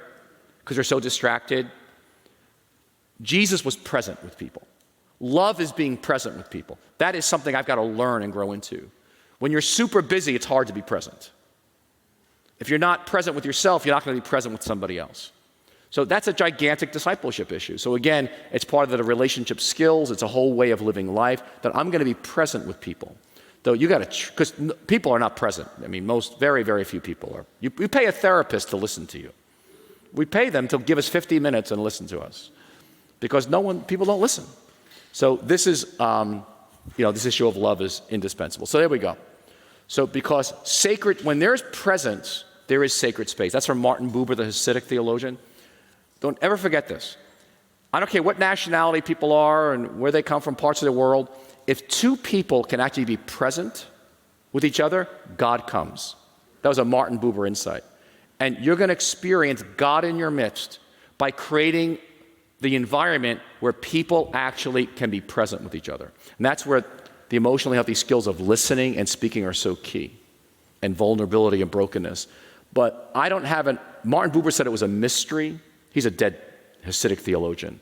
because they're so distracted. Jesus was present with people. Love is being present with people. That is something I've got to learn and grow into. When you're super busy, it's hard to be present. If you're not present with yourself, you're not going to be present with somebody else. So that's a gigantic discipleship issue. So again, it's part of the relationship skills. It's a whole way of living life that I'm going to be present with people. Though you got to, because people are not present. I mean, very, very few people are. You pay a therapist to listen to you. We pay them to give us 50 minutes and listen to us, because people don't listen. So this is, this issue of love is indispensable. So there we go. So because when there's presence, there is sacred space. That's from Martin Buber, the Hasidic theologian. Don't ever forget this. I don't care what nationality people are and where they come from, parts of the world. If two people can actually be present with each other, God comes. That was a Martin Buber insight. And you're going to experience God in your midst by creating the environment where people actually can be present with each other. And that's where the emotionally healthy skills of listening and speaking are so key, and vulnerability and brokenness. But Martin Buber said it was a mystery. He's a dead Hasidic theologian.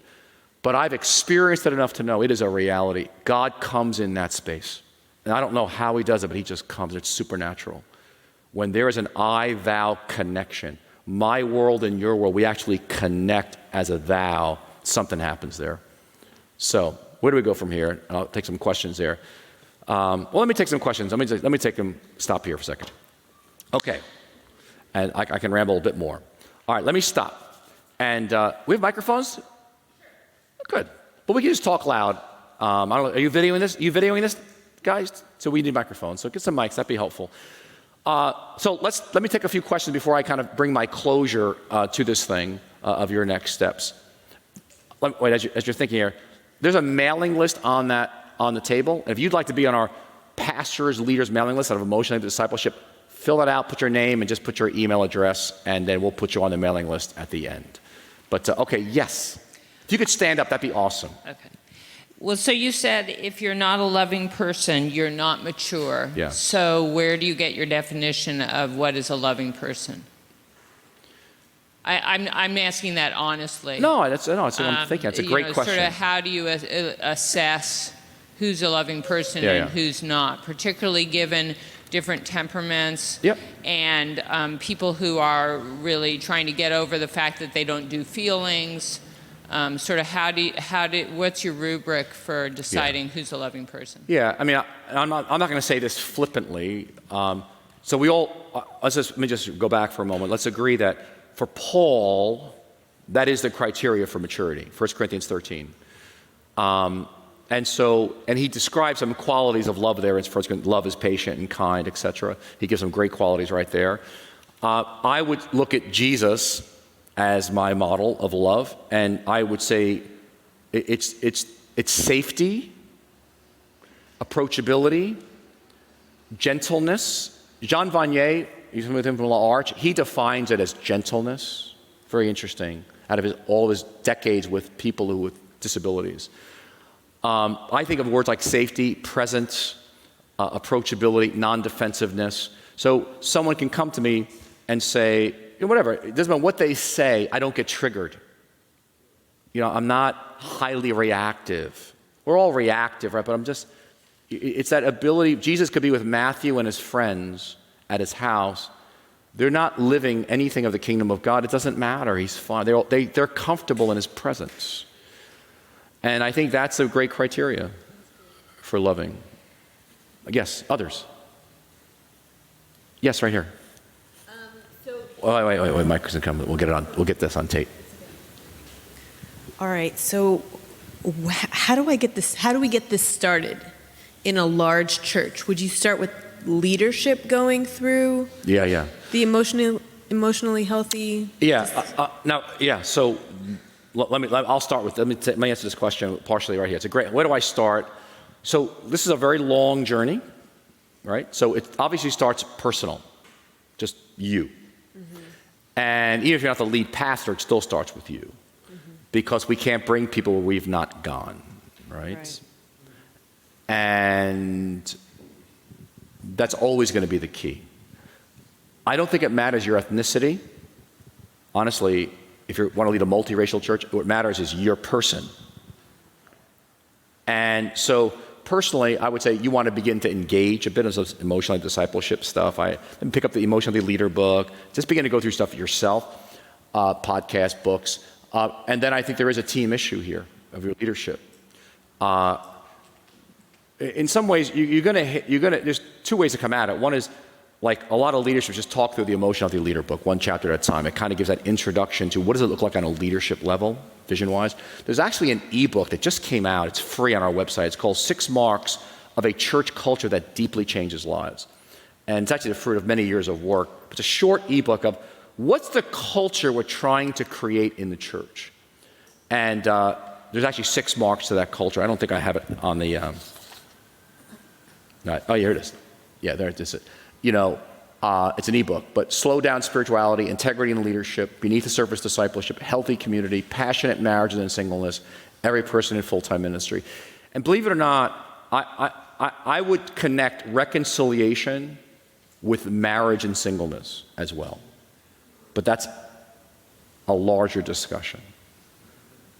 But I've experienced it enough to know it is a reality. God comes in that space. And I don't know how he does it, but he just comes. It's supernatural. When there is an I-thou connection, my world and your world, we actually connect as a thou. Something happens there. So where do we go from here? I'll take some questions there. Let me take some questions. Let me take them. Stop here for a second. Okay. And I can ramble a bit more. All right, let me stop. And we have microphones? Good. But we can just talk loud. I don't know, are you videoing this? Guys? So we need microphones. So get some mics. That'd be helpful. So let me take a few questions before I kind of bring my closure to this thing of your next steps. Wait, as you're thinking here, there's a mailing list on the table. If you'd like to be on our pastors, leaders mailing list of Emotionally Healthy Discipleship, fill that out, put your name, and just put your email address, and then we'll put you on the mailing list at the end. But, okay, yes. If you could stand up, that'd be awesome. Okay. Well, so you said if you're not a loving person, you're not mature. Yeah. So where do you get your definition of what is a loving person? I'm asking that honestly. No, that's what I'm thinking. It's a great question. Sort of how do you assess who's a loving person and who's not, particularly given different temperaments and people who are really trying to get over the fact that they don't do feelings. Sort of what's your rubric for deciding who's a loving person? Yeah, I mean, I'm not going to say this flippantly. So we all, let me just go back for a moment. Let's agree that for Paul, that is the criteria for maturity, 1 Corinthians 13. And he describes some qualities of love there. It's love is patient and kind, etc. He gives some great qualities right there. I would look at Jesus as my model of love, and I would say it's safety, approachability, gentleness. Jean Vanier, he's with him from La Arche, he defines it as gentleness. Very interesting. Out of all of his decades with people with disabilities. I think of words like safety, presence, approachability, non-defensiveness. So someone can come to me and say, whatever, it doesn't matter what they say, I don't get triggered. I'm not highly reactive. We're all reactive, right? But it's that ability. Jesus could be with Matthew and his friends at his house. They're not living anything of the kingdom of God. It doesn't matter. He's fine. They're comfortable in his presence. And I think that's a great criteria for loving. Yes, others. Yes, right here. Wait, Mike's gonna come. We'll get it on. We'll get this on tape. All right. So, how do we get this started in a large church? Would you start with leadership going through? Yeah. The emotionally healthy. Yeah. So, I'll start with. Let me answer this question partially right here. It's a great. Where do I start? So, this is a very long journey, right? So, it obviously starts personal, just you. Mm-hmm. And even if you're not the lead pastor, it still starts with you. Because we can't bring people where we've not gone, right? And that's always going to be the key. I don't think it matters your ethnicity. Honestly, if you want to lead a multiracial church, what matters is your person. And so personally, I would say you want to begin to engage a bit of this emotional discipleship stuff. I pick up the Emotionally Leader book, just begin to go through stuff yourself, podcasts, books. And then I think there is a team issue here of your leadership. In some ways, there's two ways to come at it. One is, like a lot of leaders just talk through the Emotionally Healthy Leader book, one chapter at a time. It kind of gives that introduction to what does it look like on a leadership level, vision-wise. There's actually an ebook that just came out. It's free on our website. It's called 6 Marks of a Church Culture That Deeply Changes Lives. And it's actually the fruit of many years of work. It's a short ebook of what's the culture we're trying to create in the church. And there's actually 6 marks to that culture. I don't think I have it on the, oh, here it is. Yeah, there it is. It's an ebook, but Slow Down Spirituality, Integrity in Leadership, Beneath the Surface Discipleship, Healthy Community, Passionate Marriages and Singleness, Every Person in Full-Time Ministry. And believe it or not, I would connect reconciliation with marriage and singleness as well. But that's a larger discussion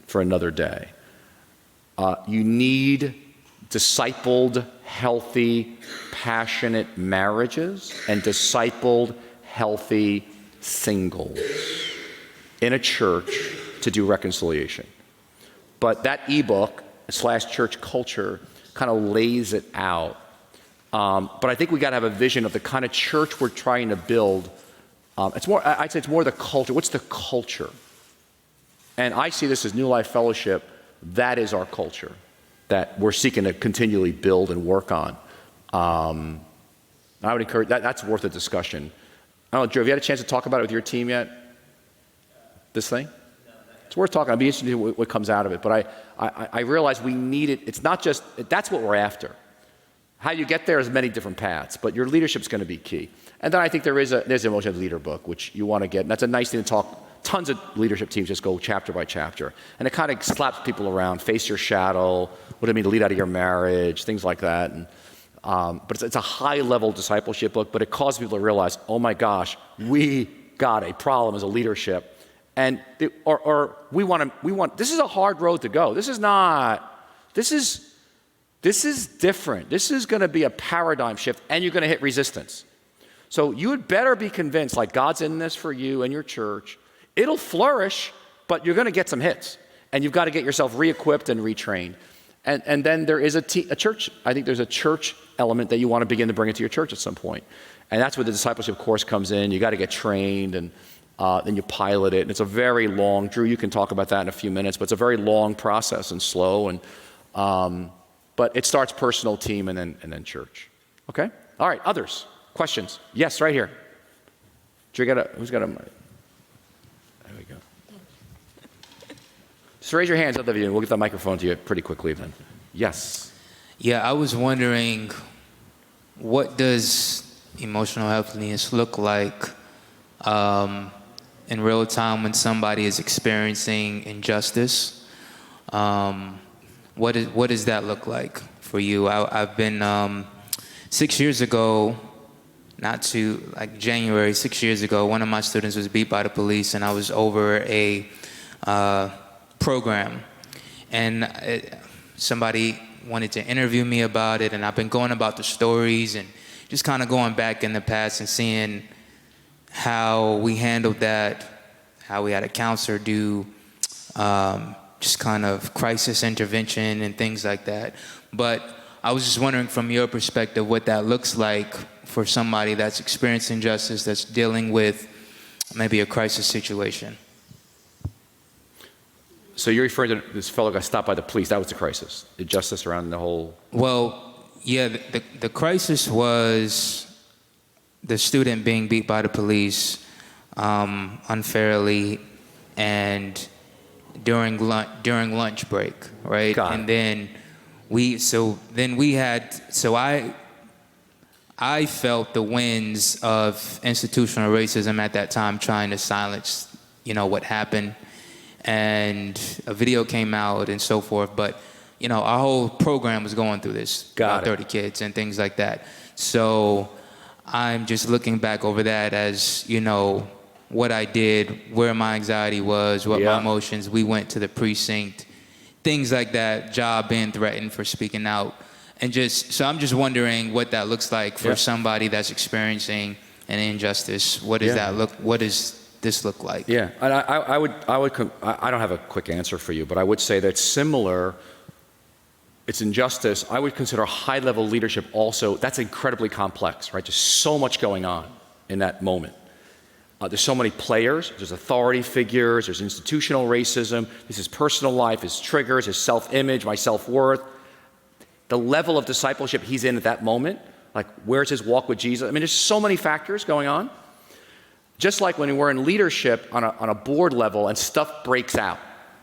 for another day. You need discipled, healthy, passionate marriages and discipled, healthy singles in a church to do reconciliation. But that ebook / church culture kind of lays it out. But I think we got to have a vision of the kind of church we're trying to build. I'd say it's more the culture. What's the culture? And I see this as New Life Fellowship. That is our culture that we're seeking to continually build and work on. I would encourage that's worth a discussion. I don't know, Joe, have you had a chance to talk about it with your team yet? This thing? It's worth talking. I'd be interested in what comes out of it. But I realize we need it. It's not just, that's what we're after. How you get there is many different paths, but your leadership's going to be key. And then I think there's an Emotional Leader book, which you want to get. And that's a nice thing to talk. Tons of leadership teams just go chapter by chapter. And it kind of slaps people around. Face your shadow. What does it mean to lead out of your marriage? Things like that. And, but it's a high-level discipleship book, but it causes people to realize, oh my gosh, we got a problem as a leadership. And we want, this is a hard road to go. This is different. This is going to be a paradigm shift, and you're going to hit resistance. So you had better be convinced, like God's in this for you and your church. It'll flourish, but you're going to get some hits, and you've got to get yourself re-equipped and retrained. And then there is a church. I think there's a church element that you want to begin to bring into your church at some point, and that's where the discipleship course comes in. You got to get trained, and then you pilot it. And it's a very long. Drew, you can talk about that in a few minutes, but it's a very long process and slow. And but it starts personal, team, and then church. Okay. All right. Others questions? Yes, right here. Drew, who's got a? There we go. Just raise your hands, other of you, and we'll get the microphone to you pretty quickly then. Yes. Yeah, I was wondering, what does emotional healthiness look like in real time when somebody is experiencing injustice? What does that look like for you? I've been 6 years ago. January, 6 years ago, one of my students was beat by the police, and I was over a program, and somebody wanted to interview me about it, and I've been going about the stories and just kind of going back in the past and seeing how we handled that, how we had a counselor do just kind of crisis intervention and things like that. But I was just wondering from your perspective what that looks like for somebody that's experiencing injustice, that's dealing with maybe a crisis situation. So you're referring to this fellow got stopped by the police. That was the crisis. Injustice around the whole... Well, yeah, the crisis was the student being beat by the police unfairly and during lunch break, right? Got it. And then I felt the winds of institutional racism at that time, trying to silence, what happened. And a video came out and so forth. But, our whole program was going through this, about 30 kids and things like that. So I'm just looking back over that as, what I did, where my anxiety was, what my emotions. We went to the precinct, things like that, job being threatened for speaking out. And so I'm just wondering what that looks like for somebody that's experiencing an injustice. What does this look like? Yeah, and I don't have a quick answer for you, but I would say that similar, it's injustice. I would consider high-level leadership also, that's incredibly complex, right? There's so much going on in that moment. There's so many players, there's authority figures, there's institutional racism, this is personal life, his triggers, his self-image, my self-worth. The level of discipleship he's in at that moment, like where's his walk with Jesus? I mean, there's so many factors going on. Just like when we're in leadership on a board level and stuff breaks out,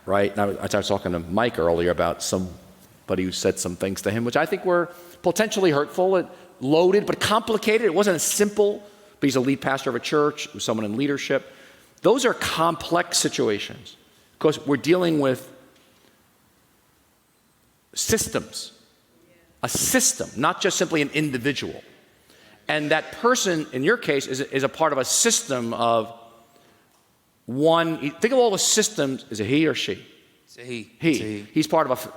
right? And I was talking to Mike earlier about somebody who said some things to him, which I think were potentially hurtful, loaded, but complicated. It wasn't as simple, but he's a lead pastor of a church, someone in leadership. Those are complex situations because we're dealing with systems. A system, not just simply an individual. And that person, in your case, is a part of a system of one. Think of all the systems. Is it he or she? It's a he. He's part of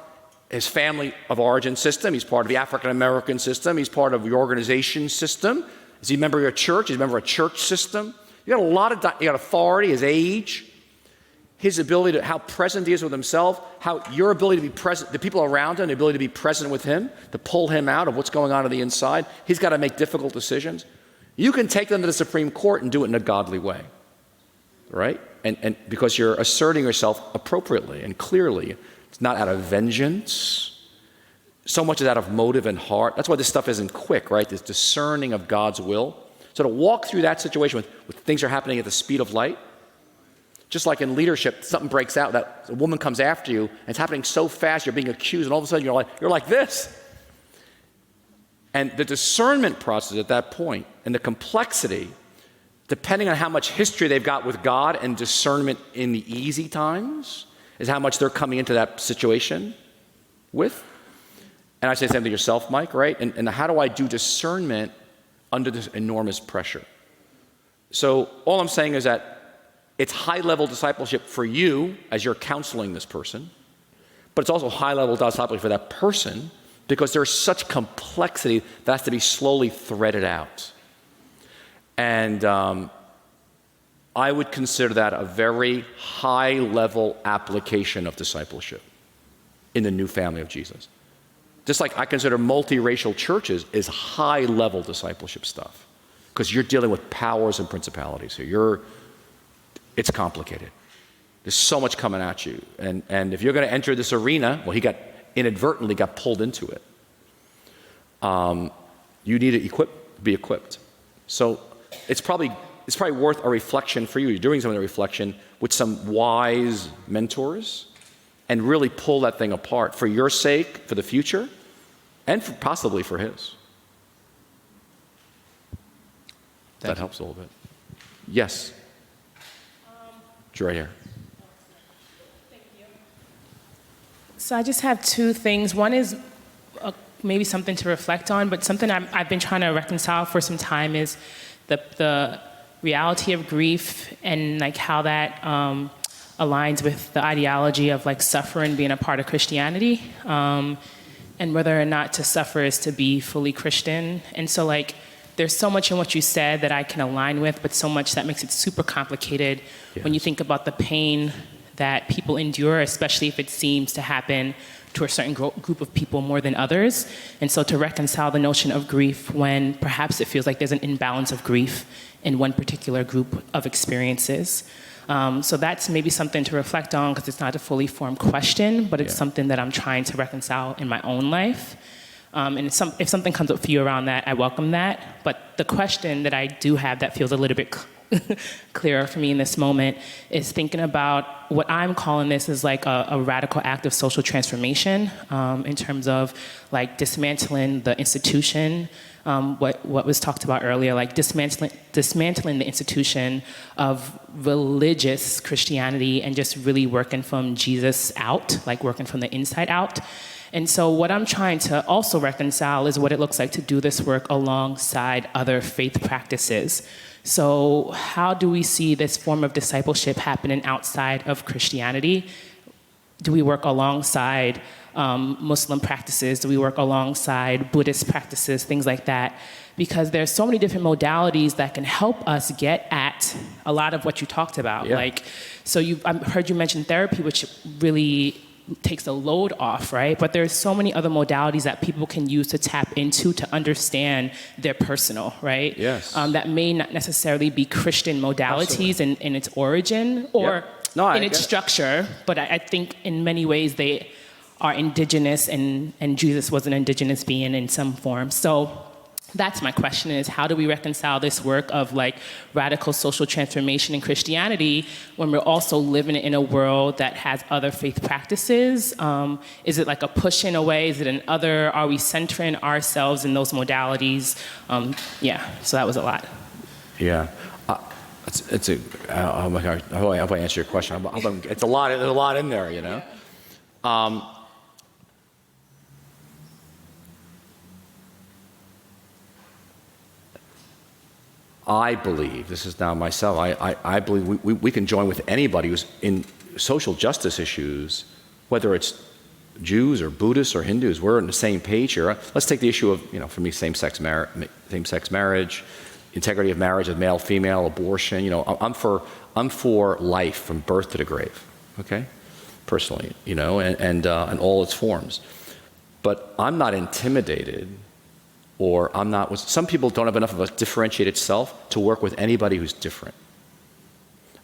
his family of origin system. He's part of the African American system. He's part of the organization system. Is he a member of your church? Is he a member of a church system? You got a lot of, you got authority, his age, his ability to, how present he is with himself, how your ability to be present, the people around him, the ability to be present with him, to pull him out of what's going on the inside. He's got to make difficult decisions. You can take them to the Supreme Court and do it in a godly way, right? And because you're asserting yourself appropriately and clearly. It's not out of vengeance. So much is out of motive and heart. That's why this stuff isn't quick, right? This discerning of God's will. So to walk through that situation with things are happening at the speed of light, just like in leadership, something breaks out, that a woman comes after you, and it's happening so fast, you're being accused, and all of a sudden you're like this. And the discernment process at that point, and the complexity, depending on how much history they've got with God and discernment in the easy times, is how much they're coming into that situation with. And I say the same to yourself, Mike, right? And how do I do discernment under this enormous pressure? So all I'm saying is that it's high-level discipleship for you as you're counseling this person, but it's also high-level discipleship for that person because there's such complexity that has to be slowly threaded out. And I would consider that a very high-level application of discipleship in the new family of Jesus. Just like I consider multiracial churches is high-level discipleship stuff because you're dealing with powers and principalities here. It's complicated. There's so much coming at you. And if you're going to enter this arena, well, he inadvertently got pulled into it. You need to be equipped. So it's probably worth a reflection for you. You're doing some of the reflection with some wise mentors and really pull that thing apart for your sake, for the future, and possibly for his. That helps a little bit. Yes. Right here. Thank you. So I just have two things. One is maybe something to reflect on, but something I've been trying to reconcile for some time is the reality of grief and like how that aligns with the ideology of like suffering being a part of Christianity, and whether or not to suffer is to be fully Christian. And so like there's so much in what you said that I can align with, but so much that makes it super complicated when you think about the pain that people endure, especially if it seems to happen to a certain group of people more than others. And so to reconcile the notion of grief when perhaps it feels like there's an imbalance of grief in one particular group of experiences. So that's maybe something to reflect on because it's not a fully formed question, but it's something that I'm trying to reconcile in my own life. And if something comes up for you around that, I welcome that. But the question that I do have that feels a little bit clearer for me in this moment is thinking about what I'm calling this is like a radical act of social transformation in terms of like dismantling the institution, what was talked about earlier, like dismantling the institution of religious Christianity and just really working from Jesus out, like working from the inside out. And so what I'm trying to also reconcile is what it looks like to do this work alongside other faith practices. So how do we see this form of discipleship happening outside of Christianity? Do we work alongside Muslim practices? Do we work alongside Buddhist practices, things like that? Because there's so many different modalities that can help us get at a lot of what you talked about. Yeah. I heard you mention therapy, which really takes the load off, right? But there's so many other modalities that people can use to tap into to understand their personal, right? Yes. That may not necessarily be Christian modalities in its origin or in its structure, but I think in many ways they are indigenous, and Jesus was an indigenous being in some form. So that's my question, is how do we reconcile this work of radical social transformation in Christianity when we're also living in a world that has other faith practices? Is it like a pushing away? Is it an other? Are we centering ourselves in those modalities? So that was a lot. Yeah. Oh my God, I hope I answer your question. It's a lot. There's a lot in there, you know. I believe, this is now myself, I believe we can join with anybody who's in social justice issues, whether it's Jews or Buddhists or Hindus. We're on the same page here. Let's take the issue of, for me, same-sex marriage, integrity of marriage of male, female, abortion. I'm for life from birth to the grave, okay? Personally, and all its forms. But I'm not intimidated, or some people don't have enough of a differentiated self to work with anybody who's different.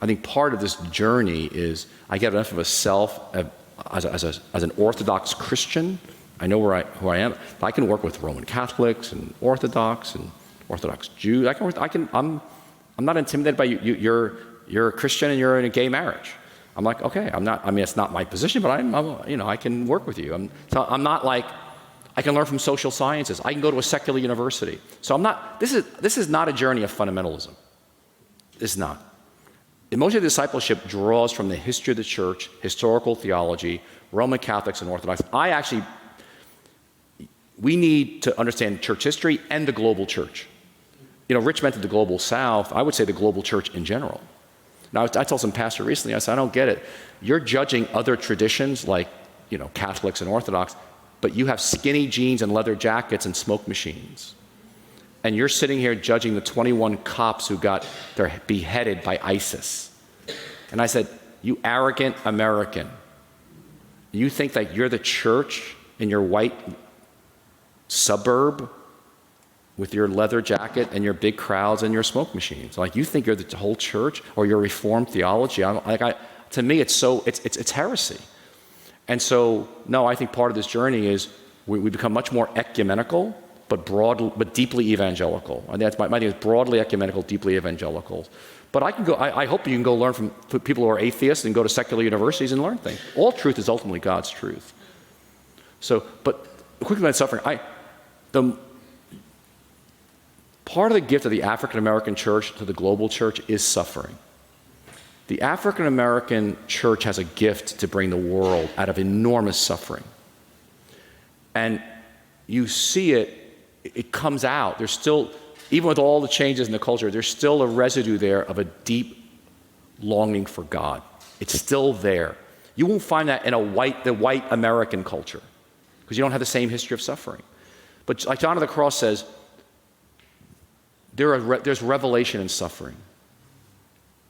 I think part of this journey is I get enough of a self as an Orthodox Christian. I know who I am. I can work with Roman Catholics and Orthodox Jews. I'm not intimidated by you. You're a Christian and you're in a gay marriage. I'm like, okay, it's not my position, but I can work with you. I'm not like, I can learn from social sciences. I can go to a secular university. So this is not a journey of fundamentalism. It's not. Emotionally discipleship draws from the history of the church, historical theology, Roman Catholics and Orthodox. We need to understand church history and the global church. Rich mentioned the global South. I would say the global church in general. Now, I told some pastor recently, I said, I don't get it. You're judging other traditions like, Catholics and Orthodox, but you have skinny jeans and leather jackets and smoke machines. And you're sitting here judging the 21 cops who got beheaded by ISIS. And I said, you arrogant American. You think that you're the church in your white suburb with your leather jacket and your big crowds and your smoke machines. You think you're the whole church or your Reformed theology. To me, it's heresy. And so, no, I think part of this journey is we become much more ecumenical, but deeply evangelical. And that's my thing is broadly ecumenical, deeply evangelical. But I hope you can go learn from people who are atheists and go to secular universities and learn things. All truth is ultimately God's truth. So, but quickly about suffering, part of the gift of the African American church to the global church is suffering. The African American church has a gift to bring the world out of enormous suffering. And you see it comes out. There's still, even with all the changes in the culture, there's still a residue there of a deep longing for God. It's still there. You won't find that in the white American culture, because you don't have the same history of suffering. But like John of the Cross says, there's revelation in suffering.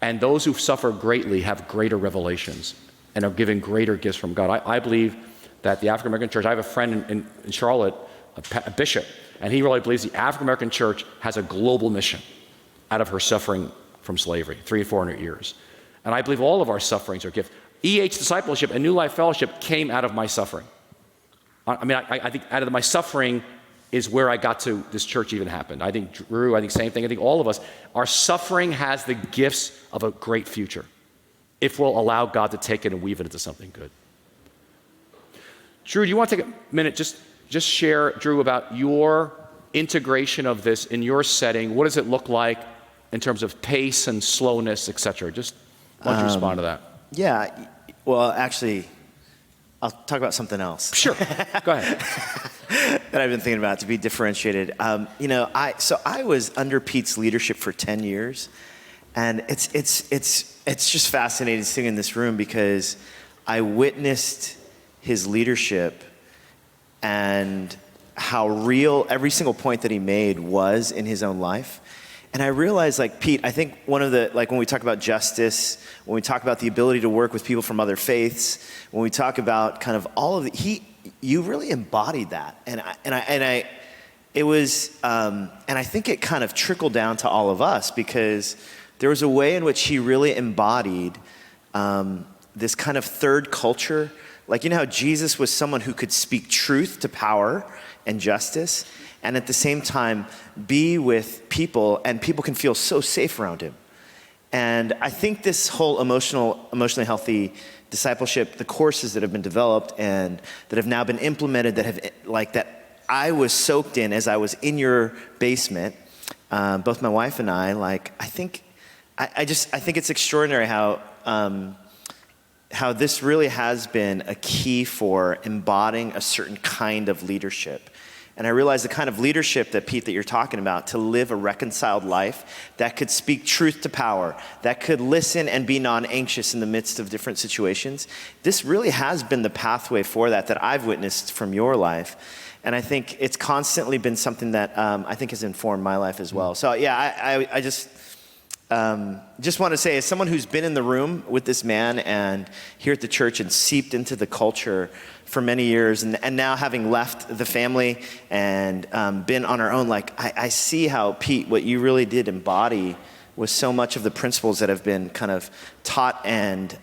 And those who suffer greatly have greater revelations and are given greater gifts from God. I believe that the African American church, I have a friend in Charlotte, a bishop, and he really believes the African American church has a global mission out of her suffering from slavery, 300 and 400 years. And I believe all of our sufferings are gifts. EH Discipleship and New Life Fellowship came out of my suffering. I think out of my suffering is where I got to this church even happened. I think Drew, same thing. I think all of us, our suffering has the gifts of a great future if we'll allow God to take it and weave it into something good. Drew, do you want to take a minute, just share, Drew, about your integration of this in your setting? What does it look like in terms of pace and slowness, et cetera? Just why don't you respond to that? Yeah, well, actually, I'll talk about something else. Sure, go ahead. that I've been thinking about to be differentiated. I was under Pete's leadership for 10 years, and it's just fascinating sitting in this room because I witnessed his leadership and how real every single point that he made was in his own life. And I realized, like, Pete, I think one of the, like, when we talk about justice, when we talk about the ability to work with people from other faiths, when we talk about kind of all of you really embodied that. And I think it kind of trickled down to all of us because there was a way in which he really embodied this kind of third culture. Like, you know how Jesus was someone who could speak truth to power and justice, and at the same time be with people, and people can feel so safe around him. And I think this whole emotionally healthy discipleship, the courses that have been developed and that have now been implemented, that I was soaked in as I was in your basement, both my wife and I think it's extraordinary how this really has been a key for embodying a certain kind of leadership. And I realize the kind of leadership that, Pete, that you're talking about, to live a reconciled life that could speak truth to power, that could listen and be non-anxious in the midst of different situations. This really has been the pathway for that I've witnessed from your life. And I think it's constantly been something that I think has informed my life as well. So yeah, I just want to say, as someone who's been in the room with this man and here at the church and seeped into the culture for many years, and now having left the family and been on our own, I see how, Pete, what you really did embody was so much of the principles that have been kind of taught and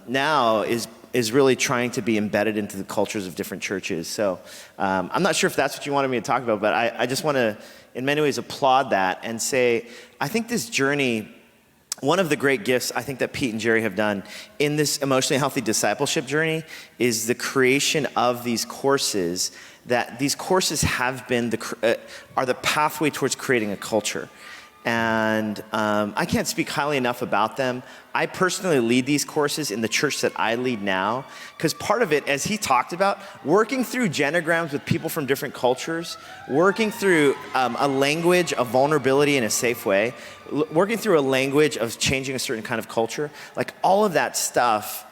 now is really trying to be embedded into the cultures of different churches. So I'm not sure if that's what you wanted me to talk about, but I just want to, in many ways, applaud that and say, I think this journey, one of the great gifts I think that Pete and Jerry have done in this emotionally healthy discipleship journey is the creation of these courses, that these courses have been are the pathway towards creating a culture. And I can't speak highly enough about them. I personally lead these courses in the church that I lead now, because part of it, as he talked about, working through genograms with people from different cultures, working through a language of vulnerability in a safe way, working through a language of changing a certain kind of culture, like all of that stuff,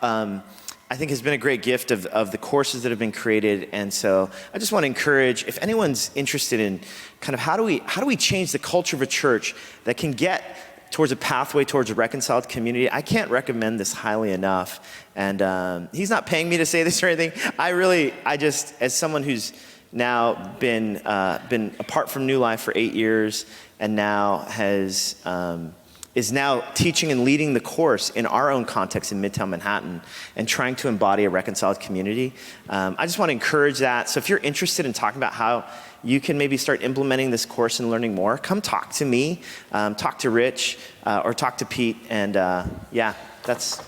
I think has been a great gift of the courses that have been created. And so I just want to encourage, if anyone's interested in kind of how do we change the culture of a church that can get towards a pathway towards a reconciled community, I can't recommend this highly enough. And he's not paying me to say this or anything. I just, as someone who's now been apart from New Life for 8 years and now is now teaching and leading the course in our own context in Midtown Manhattan and trying to embody a reconciled community. I just want to encourage that. So if you're interested in talking about how you can maybe start implementing this course and learning more, come talk to me, talk to Rich, or talk to Pete. And that's...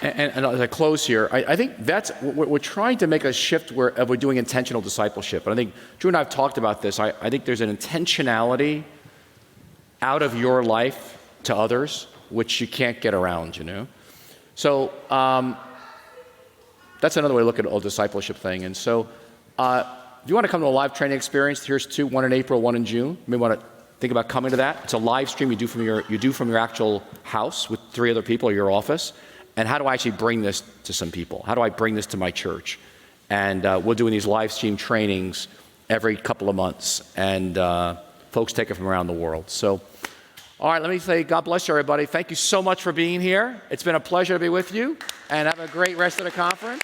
And as I close here, I think we're trying to make a shift where we're doing intentional discipleship. And I think Drew and I have talked about this. I think there's an intentionality out of your life to others, which you can't get around, you know? So that's another way to look at the whole discipleship thing. And so if you want to come to a live training experience, here's two, one in April, one in June. You may want to think about coming to that. It's a live stream you do from your actual house with 3 other people or your office. And how do I actually bring this to some people? How do I bring this to my church? And we're doing these live stream trainings every couple of months. And folks take it from around the world. So, all right, let me say God bless you, everybody. Thank you so much for being here. It's been a pleasure to be with you. And have a great rest of the conference.